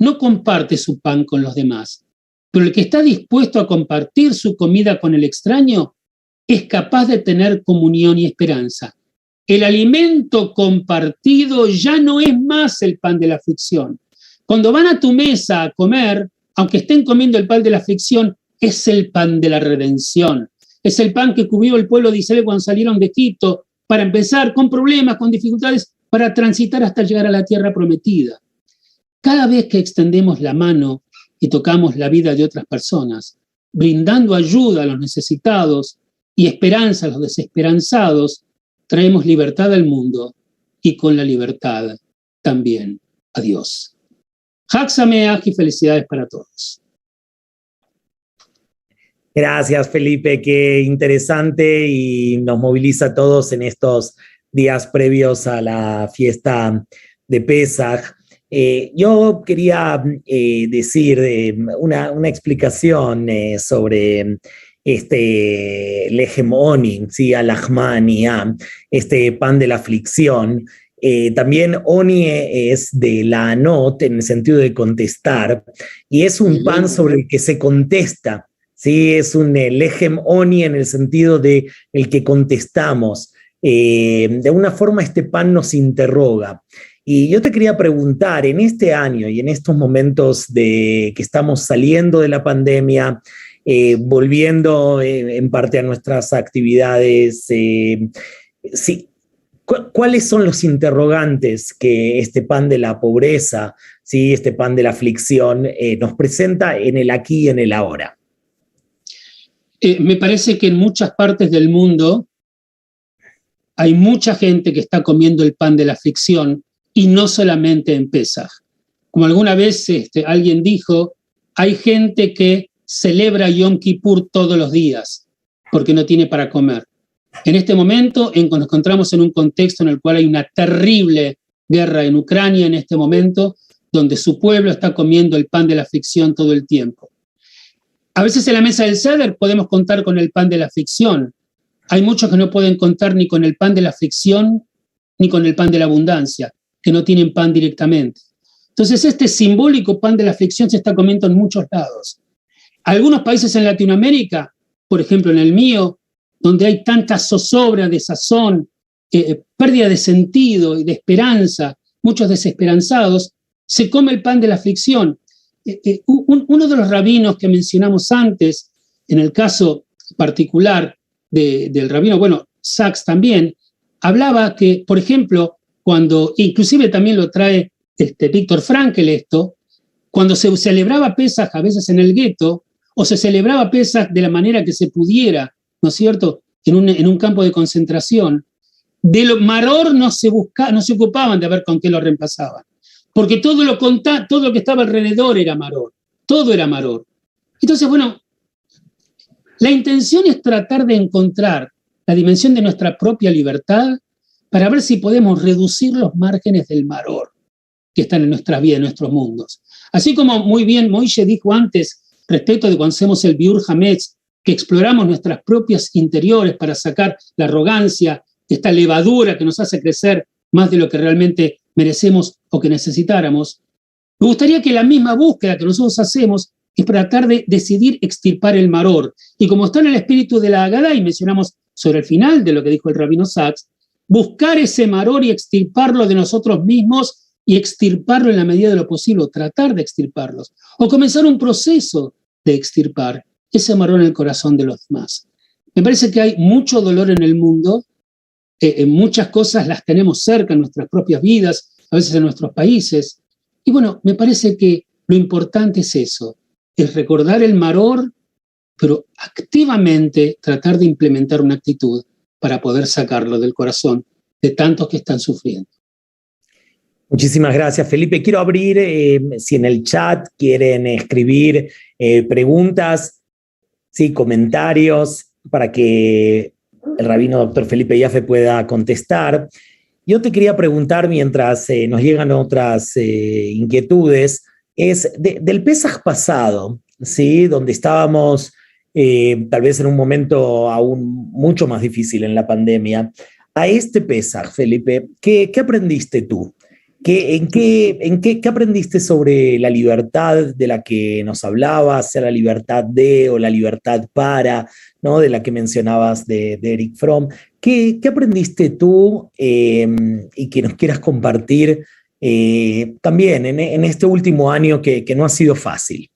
no comparte su pan con los demás, pero el que está dispuesto a compartir su comida con el extraño es capaz de tener comunión y esperanza. El alimento compartido ya no es más el pan de la aflicción. Cuando van a tu mesa a comer, aunque estén comiendo el pan de la aflicción, es el pan de la redención. Es el pan que cubrió el pueblo de Israel cuando salieron de Egipto, para empezar con problemas, con dificultades, para transitar hasta llegar a la tierra prometida. Cada vez que extendemos la mano y tocamos la vida de otras personas, brindando ayuda a los necesitados y esperanza a los desesperanzados, traemos libertad al mundo y con la libertad también a Dios. Hag Sameach y felicidades para todos. Gracias, Felipe, qué interesante y nos moviliza a todos en estos días previos a la fiesta de Pesaj. Yo quería decir una explicación sobre este Lechem Oni, ¿sí? Al-Ahmania, este pan de la aflicción. También Oni es de la Anot en el sentido de contestar, y es un pan sobre el que se contesta. Sí, es un Lechem Oni en el sentido de el que contestamos. De una forma este pan nos interroga. Y yo te quería preguntar, en este año y en estos momentos de que estamos saliendo de la pandemia, volviendo en parte a nuestras actividades, sí, ¿cuáles son los interrogantes que este pan de la pobreza, ¿sí? Este pan de la aflicción nos presenta en el aquí y en el ahora? Me parece que en muchas partes del mundo hay mucha gente que está comiendo el pan de la aflicción y no solamente en Pesaj. Como alguna vez alguien dijo, hay gente que celebra Yom Kippur todos los días porque no tiene para comer. En este momento nos encontramos en un contexto en el cual hay una terrible guerra en Ucrania en este momento, donde su pueblo está comiendo el pan de la aflicción todo el tiempo. A veces en la mesa del Seder podemos contar con el pan de la aflicción. Hay muchos que no pueden contar ni con el pan de la aflicción ni con el pan de la abundancia, que no tienen pan directamente. Entonces este simbólico pan de la aflicción se está comiendo en muchos lados. Algunos países en Latinoamérica, por ejemplo en el mío, donde hay tanta zozobra, desazón, pérdida de sentido y de esperanza, muchos desesperanzados, se come el pan de la aflicción. Uno de los rabinos que mencionamos antes, en el caso particular del rabino, Sacks también, hablaba que, por ejemplo, cuando, inclusive también lo trae Víctor Frankl esto, cuando se celebraba Pesaj a veces en el gueto, o se celebraba Pesaj de la manera que se pudiera, ¿no es cierto?, en un campo de concentración, de lo maror no se ocupaban de ver con qué lo reemplazaban. Porque todo lo que estaba alrededor era maror, todo era maror. Entonces, la intención es tratar de encontrar la dimensión de nuestra propia libertad para ver si podemos reducir los márgenes del maror que están en nuestras vidas, en nuestros mundos. Así como muy bien Moishe dijo antes, respecto de cuando hacemos el Biur Hametz, que exploramos nuestras propias interiores para sacar la arrogancia, esta levadura que nos hace crecer más de lo que realmente merecemos o que necesitáramos. Me gustaría que la misma búsqueda que nosotros hacemos es tratar de decidir extirpar el maror. Y como está en el espíritu de la Agadá, y mencionamos sobre el final de lo que dijo el rabino Sacks, buscar ese maror y extirparlo de nosotros mismos y extirparlo en la medida de lo posible, o tratar de extirparlos, o comenzar un proceso de extirpar ese maror en el corazón de los demás. Me parece que hay mucho dolor en el mundo. Muchas cosas las tenemos cerca en nuestras propias vidas, a veces en nuestros países. Y me parece que lo importante es eso, es recordar el maror, pero activamente tratar de implementar una actitud para poder sacarlo del corazón de tantos que están sufriendo. Muchísimas gracias, Felipe. Quiero abrir, si en el chat quieren escribir preguntas, sí, comentarios, para que el rabino doctor Felipe Jaffe pueda contestar. Yo te quería preguntar, mientras nos llegan otras inquietudes, es del Pesaj pasado, ¿sí? Donde estábamos tal vez en un momento aún mucho más difícil en la pandemia, a este Pesaj, Felipe, ¿qué aprendiste tú? ¿Qué aprendiste sobre la libertad de la que nos hablabas, sea la libertad de o la libertad para, ¿no? De la que mencionabas de Eric Fromm? ¿Qué aprendiste tú y que nos quieras compartir también en este último año que no ha sido fácil?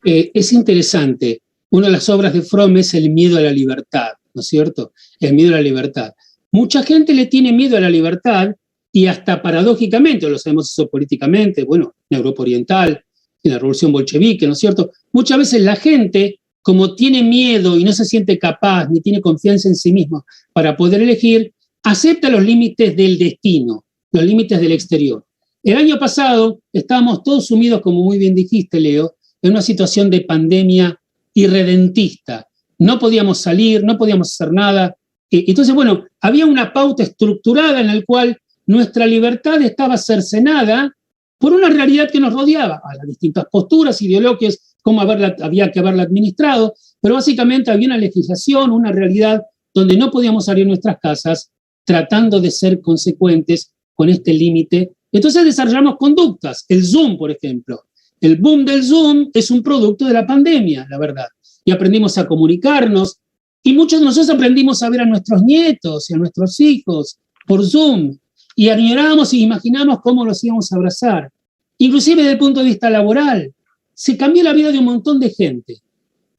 Es interesante. Una de las obras de Fromm es el miedo a la libertad, ¿no es cierto? El miedo a la libertad. Mucha gente le tiene miedo a la libertad y hasta paradójicamente, lo sabemos eso políticamente, bueno, en Europa Oriental, en la Revolución Bolchevique, ¿no es cierto? Muchas veces la gente, como tiene miedo y no se siente capaz ni tiene confianza en sí mismo para poder elegir, acepta los límites del destino, los límites del exterior. El año pasado estábamos todos sumidos, como muy bien dijiste, Leo, en una situación de pandemia irredentista. No podíamos salir, no podíamos hacer nada. Entonces, bueno, había una pauta estructurada en la cual nuestra libertad estaba cercenada por una realidad que nos rodeaba, a las distintas posturas ideológicas, cómo había que haberla administrado, pero básicamente había una legislación, una realidad donde no podíamos salir de nuestras casas tratando de ser consecuentes con este límite. Entonces desarrollamos conductas, el Zoom, por ejemplo. El boom del Zoom es un producto de la pandemia, la verdad. Y aprendimos a comunicarnos, y muchos de nosotros aprendimos a ver a nuestros nietos y a nuestros hijos por Zoom, y añorábamos y imaginábamos cómo los íbamos a abrazar. Inclusive desde el punto de vista laboral, se cambió la vida de un montón de gente.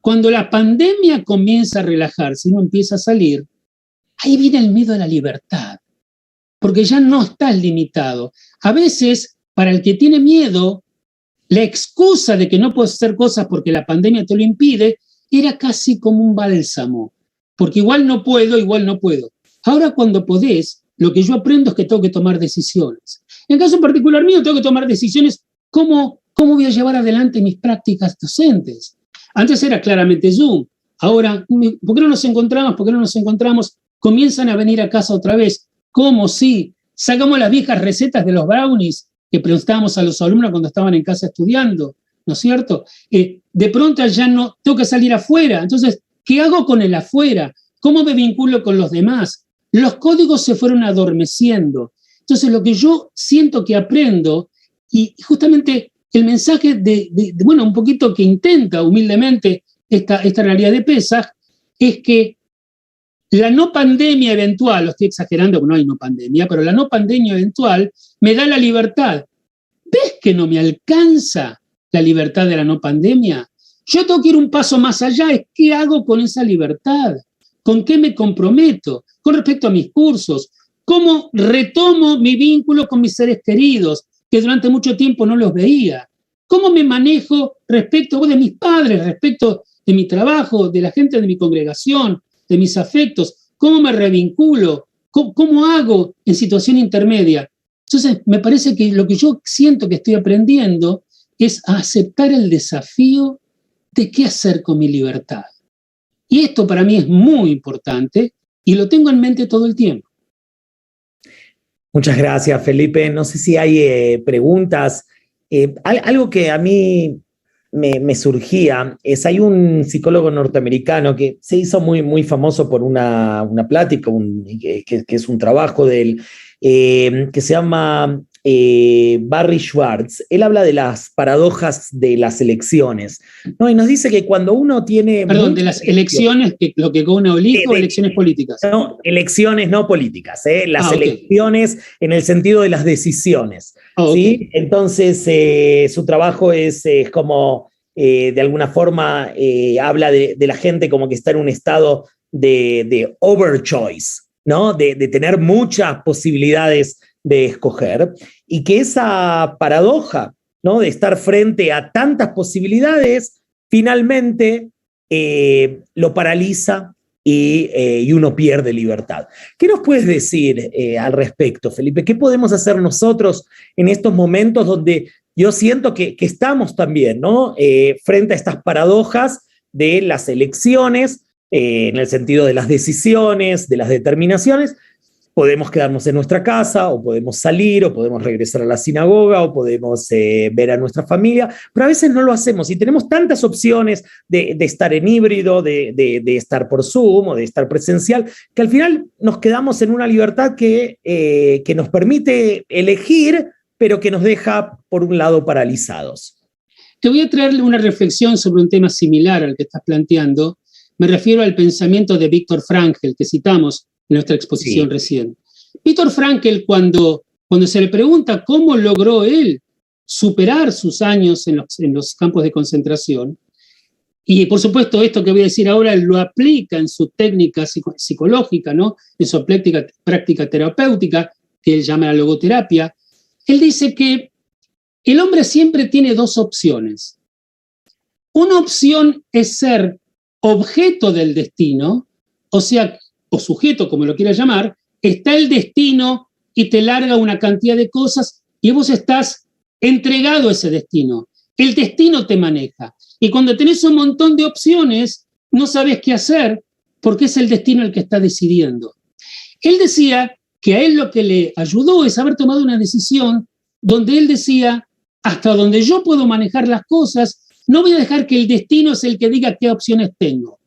Cuando la pandemia comienza a relajarse y uno empieza a salir, ahí viene el miedo a la libertad, porque ya no estás limitado. A veces, para el que tiene miedo, la excusa de que no puedes hacer cosas porque la pandemia te lo impide era casi como un bálsamo, porque igual no puedo. Ahora cuando podés, lo que yo aprendo es que tengo que tomar decisiones. En el caso particular mío, tengo que tomar decisiones cómo voy a llevar adelante mis prácticas docentes. Antes era claramente Zoom. Ahora, ¿por qué no nos encontramos? Comienzan a venir a casa otra vez. ¿Cómo? Sí. Sacamos las viejas recetas de los brownies que preguntábamos a los alumnos cuando estaban en casa estudiando, ¿no es cierto? De pronto ya no tengo que salir afuera. Entonces, ¿qué hago con el afuera? ¿Cómo me vinculo con los demás? Los códigos se fueron adormeciendo. Entonces, lo que yo siento que aprendo, y justamente el mensaje bueno, un poquito que intenta humildemente esta realidad de Pesaj, es que la no pandemia eventual, lo estoy exagerando porque no hay no pandemia, pero la no pandemia eventual me da la libertad. ¿Ves que no me alcanza la libertad de la no pandemia? Yo tengo que ir un paso más allá. ¿Qué hago con esa libertad? ¿Con qué me comprometo? Con respecto a mis cursos. ¿Cómo retomo mi vínculo con mis seres queridos, que durante mucho tiempo no los veía? ¿Cómo me manejo respecto de mis padres, respecto de mi trabajo, de la gente de mi congregación, de mis afectos? ¿Cómo me revinculo? ¿Cómo hago en situación intermedia? Entonces, me parece que lo que yo siento que estoy aprendiendo es a aceptar el desafío de qué hacer con mi libertad. Y esto para mí es muy importante y lo tengo en mente todo el tiempo. Muchas gracias, Felipe. No sé si hay preguntas. Algo que a mí me surgía es, hay un psicólogo norteamericano que se hizo muy, muy famoso por una plática, que es un trabajo de él, que se llama Barry Schwartz. Él habla de las paradojas de las elecciones, ¿no? Y nos dice que cuando uno tiene... Perdón, de las elecciones, lo que uno elige, o elecciones políticas. No, elecciones no políticas, las elecciones en el sentido de las decisiones. ¿Sí? Entonces, su trabajo es como, de alguna forma, habla de la gente como que está en un estado de overchoice, ¿no? De tener muchas posibilidades de escoger, y que esa paradoja, ¿no? De estar frente a tantas posibilidades, finalmente lo paraliza y uno pierde libertad. ¿Qué nos puedes decir al respecto, Felipe? ¿Qué podemos hacer nosotros en estos momentos donde yo siento que estamos también, ¿no? Frente a estas paradojas de las elecciones, en el sentido de las decisiones, de las determinaciones, podemos quedarnos en nuestra casa, o podemos salir, o podemos regresar a la sinagoga, o podemos ver a nuestra familia, pero a veces no lo hacemos y tenemos tantas opciones de estar en híbrido, de estar por Zoom o de estar presencial, que al final nos quedamos en una libertad que nos permite elegir, pero que nos deja, por un lado, paralizados. Te voy a traerle una reflexión sobre un tema similar al que estás planteando. Me refiero al pensamiento de Viktor Frankl, que citamos en nuestra exposición recién. Viktor Frankl, cuando se le pregunta cómo logró él superar sus años en los campos de concentración, y por supuesto esto que voy a decir ahora lo aplica en su técnica psicológica, ¿no? En su práctica terapéutica, que él llama la logoterapia, él dice que el hombre siempre tiene dos opciones. Una opción es ser objeto del destino, o sea, o sujeto, como lo quieras llamar, está el destino y te larga una cantidad de cosas y vos estás entregado a ese destino. El destino te maneja. Y cuando tenés un montón de opciones, no sabes qué hacer porque es el destino el que está decidiendo. Él decía que a él lo que le ayudó es haber tomado una decisión donde él decía, hasta donde yo puedo manejar las cosas, no voy a dejar que el destino es el que diga qué opciones tengo.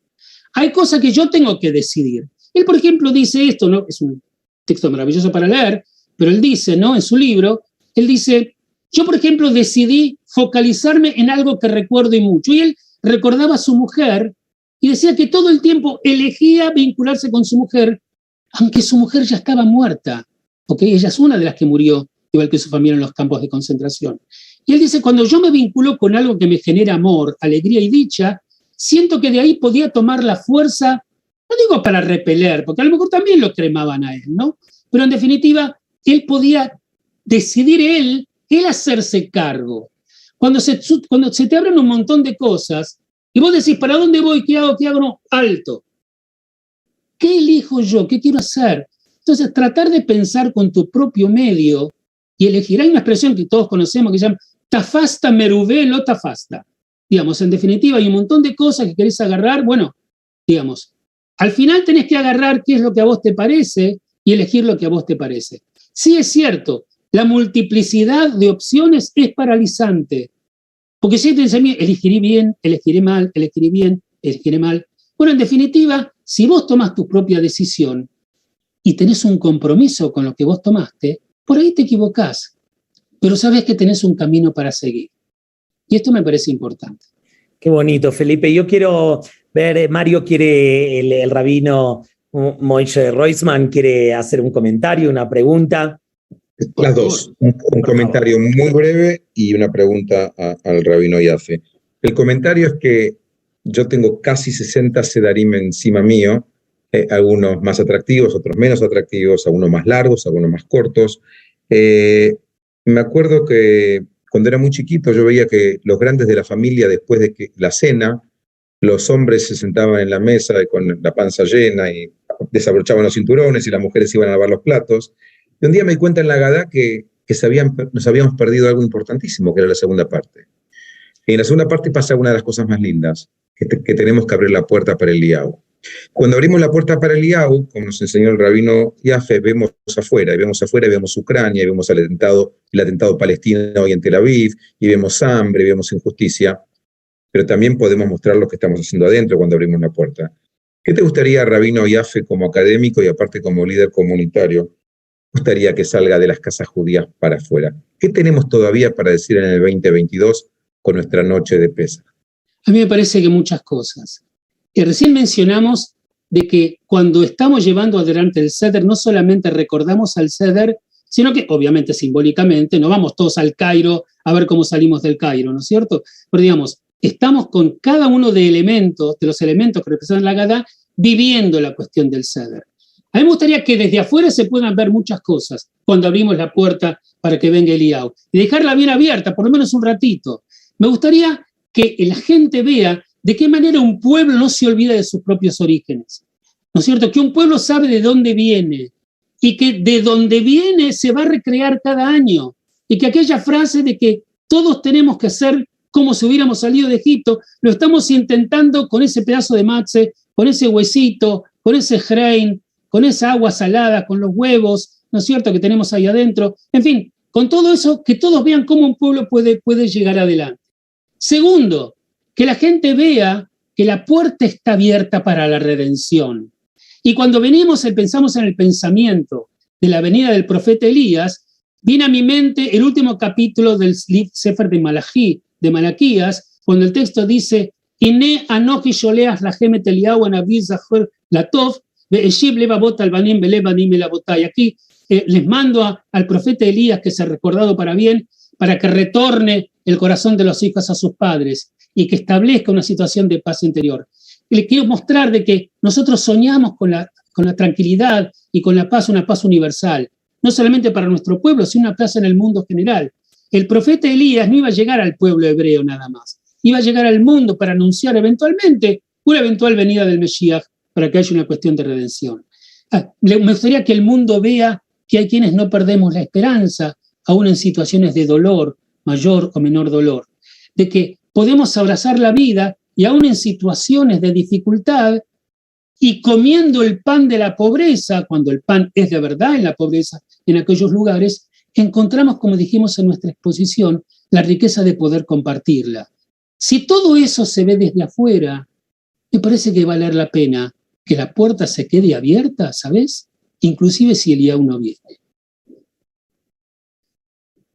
Hay cosas que yo tengo que decidir. Él, por ejemplo, dice esto, ¿no? Es un texto maravilloso para leer, pero él dice, ¿no? En su libro, él dice, yo, por ejemplo, decidí focalizarme en algo que recuerdo y mucho. Y él recordaba a su mujer y decía que todo el tiempo elegía vincularse con su mujer, aunque su mujer ya estaba muerta, porque ella es una de las que murió, igual que su familia en los campos de concentración. Y él dice, cuando yo me vinculo con algo que me genera amor, alegría y dicha, siento que de ahí podía tomar la fuerza, no digo para repeler, porque a lo mejor también lo cremaban a él, ¿no? Pero en definitiva, él podía decidir él hacerse cargo. Cuando se te abren un montón de cosas, y vos decís, ¿para dónde voy? ¿Qué hago? ¿Qué hago? No, alto. ¿Qué elijo yo? ¿Qué quiero hacer? Entonces, tratar de pensar con tu propio medio y elegir. Hay una expresión que todos conocemos que se llama tafasta merubé lo tafasta. Digamos, en definitiva, hay un montón de cosas que querés agarrar. Bueno, digamos, al final tenés que agarrar qué es lo que a vos te parece y elegir lo que a vos te parece. Sí es cierto, la multiplicidad de opciones es paralizante. Porque si te dicen, elegiré bien, elegiré mal, elegiré bien, elegiré mal. Bueno, en definitiva, si vos tomás tu propia decisión y tenés un compromiso con lo que vos tomaste, por ahí te equivocás, pero sabés que tenés un camino para seguir. Y esto me parece importante. Qué bonito, Felipe. Yo quiero ver, Mario quiere, el rabino Moishe Roisman quiere hacer un comentario, una pregunta. Las dos, un comentario muy breve y una pregunta al rabino Yafe. El comentario es que yo tengo casi 60 sedarim encima mío, algunos más atractivos, otros menos atractivos, algunos más largos, algunos más cortos. Me acuerdo que cuando era muy chiquito yo veía que los grandes de la familia, después de que la cena, los hombres se sentaban en la mesa con la panza llena y desabrochaban los cinturones y las mujeres iban a lavar los platos. Y un día me di cuenta en la Agadá que nos habíamos perdido algo importantísimo, que era la segunda parte. Y en la segunda parte pasa una de las cosas más lindas, que tenemos que abrir la puerta para Eliyahu. Cuando abrimos la puerta para Eliyahu, como nos enseñó el rabino Yafe, vemos afuera, y vemos Ucrania, y vemos el atentado palestino hoy en Tel Aviv, y vemos hambre, y vemos injusticia, pero también podemos mostrar lo que estamos haciendo adentro cuando abrimos la puerta. ¿Qué te gustaría, rabino Yafe, como académico y aparte como líder comunitario, gustaría que salga de las casas judías para afuera? ¿Qué tenemos todavía para decir en el 2022 con nuestra noche de Pesaj? A mí me parece que muchas cosas. Recién mencionamos de que cuando estamos llevando adelante el Seder, no solamente recordamos al Seder, sino que obviamente simbólicamente, no vamos todos al Cairo a ver cómo salimos del Cairo, ¿no es cierto? Pero digamos, estamos con cada uno de los elementos que representan la Agadá, viviendo la cuestión del Seder. A mí me gustaría que desde afuera se puedan ver muchas cosas cuando abrimos la puerta para que venga Eliyahu. Y dejarla bien abierta, por lo menos un ratito. Me gustaría que la gente vea de qué manera un pueblo no se olvida de sus propios orígenes. ¿No es cierto? Que un pueblo sabe de dónde viene y que de dónde viene se va a recrear cada año. Y que aquella frase de que todos tenemos que ser como si hubiéramos salido de Egipto, lo estamos intentando con ese pedazo de matze, con ese huesito, con ese hrein, con esa agua salada, con los huevos, ¿no es cierto?, que tenemos ahí adentro. En fin, con todo eso, que todos vean cómo un pueblo puede llegar adelante. Segundo, que la gente vea que la puerta está abierta para la redención. Y cuando venimos y pensamos en el pensamiento de la venida del profeta Elías, viene a mi mente el último capítulo del Sefer de Malaquías, cuando el texto dice: Iné anochi sholeach lachem et Eliyahu hanavi zachor latov ve'eshiv levavot al banim belevanim elavotai. Aquí les mando al profeta Elías que se ha recordado para bien, para que retorne el corazón de los hijos a sus padres y que establezca una situación de paz interior. Y le quiero mostrar de que nosotros soñamos con la tranquilidad y con la paz, una paz universal, no solamente para nuestro pueblo, sino una paz en el mundo general. El profeta Elías no iba a llegar al pueblo hebreo nada más, iba a llegar al mundo para anunciar eventualmente una eventual venida del Mesías, para que haya una cuestión de redención. Me gustaría que el mundo vea que hay quienes no perdemos la esperanza, aún en situaciones de dolor, mayor o menor dolor, de que podemos abrazar la vida y aún en situaciones de dificultad, y comiendo el pan de la pobreza, cuando el pan es de verdad en la pobreza, en aquellos lugares, encontramos, como dijimos en nuestra exposición, la riqueza de poder compartirla. Si todo eso se ve desde afuera, me parece que va a valer la pena que la puerta se quede abierta, ¿sabes? Inclusive si Eliyahu no viene.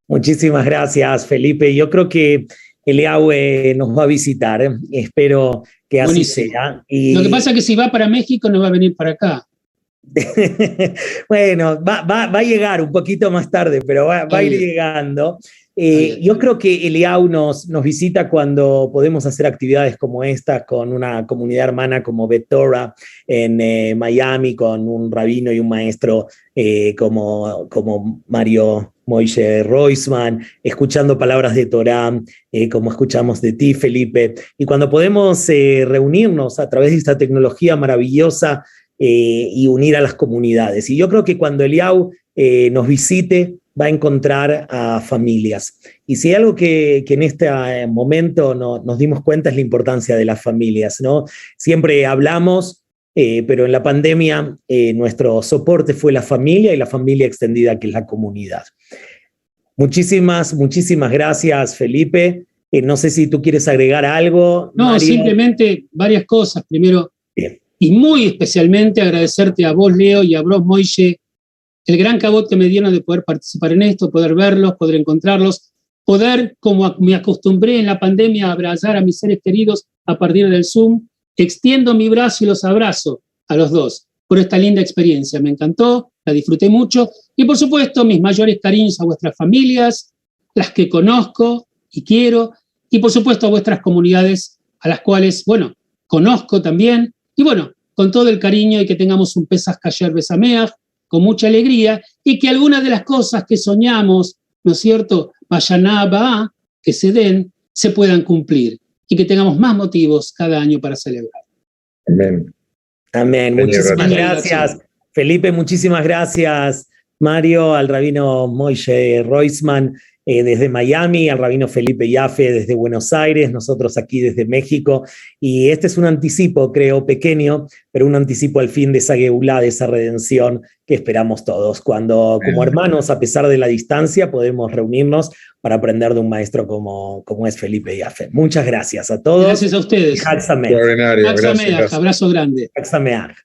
Muchísimas gracias, Felipe. Yo creo que Eliyahu nos va a visitar. Espero que así Buenísimo. sea. Lo que pasa es que si va para México no va a venir para acá. Bueno, va a llegar un poquito más tarde, pero va a ir llegando. Yo creo que Eliyahu nos visita cuando podemos hacer actividades como esta con una comunidad hermana como Bet Torah en Miami, con un rabino y un maestro como Mario Moishe Roisman, escuchando palabras de Torah, como escuchamos de ti, Felipe. Y cuando podemos reunirnos a través de esta tecnología maravillosa y unir a las comunidades. Y yo creo que cuando Eliyahu nos visite, va a encontrar a familias. Y si hay algo que en este momento nos dimos cuenta es la importancia de las familias, ¿no? Siempre hablamos, pero en la pandemia nuestro soporte fue la familia y la familia extendida, que es la comunidad. Muchísimas gracias, Felipe. No sé si tú quieres agregar algo. No, Mario. Simplemente varias cosas. Primero, bien, y muy especialmente agradecerte a vos, Leo, y a vos, Moishe, el gran cabot que me dieron de poder participar en esto, poder verlos, poder encontrarlos, poder, como me acostumbré en la pandemia, a abrazar a mis seres queridos a partir del Zoom. Extiendo mi brazo y los abrazo a los dos por esta linda experiencia. Me encantó, la disfruté mucho. Y por supuesto, mis mayores cariños a vuestras familias, las que conozco y quiero, y por supuesto a vuestras comunidades, a las cuales, bueno, conozco también. Y bueno, con todo el cariño, y que tengamos un Pesach Kasher Besameach, con mucha alegría, y que algunas de las cosas que soñamos, ¿no es cierto?, Vayaná Abba, que se den, se puedan cumplir, y que tengamos más motivos cada año para celebrar. Amén. Amén. Muchísimas gracias, Felipe. Muchísimas gracias, Mario, al rabino Moishe Roisman desde Miami, al rabino Felipe Yaffe desde Buenos Aires, nosotros aquí desde México. Y este es un anticipo, creo, pequeño, pero un anticipo al fin de esa geulá, de esa redención que esperamos todos, cuando como hermanos, a pesar de la distancia, podemos reunirnos para aprender de un maestro como es Felipe Yaffe. Muchas gracias a todos. Gracias a ustedes. Hag Sameach. Abrazo grande. Hag Sameach.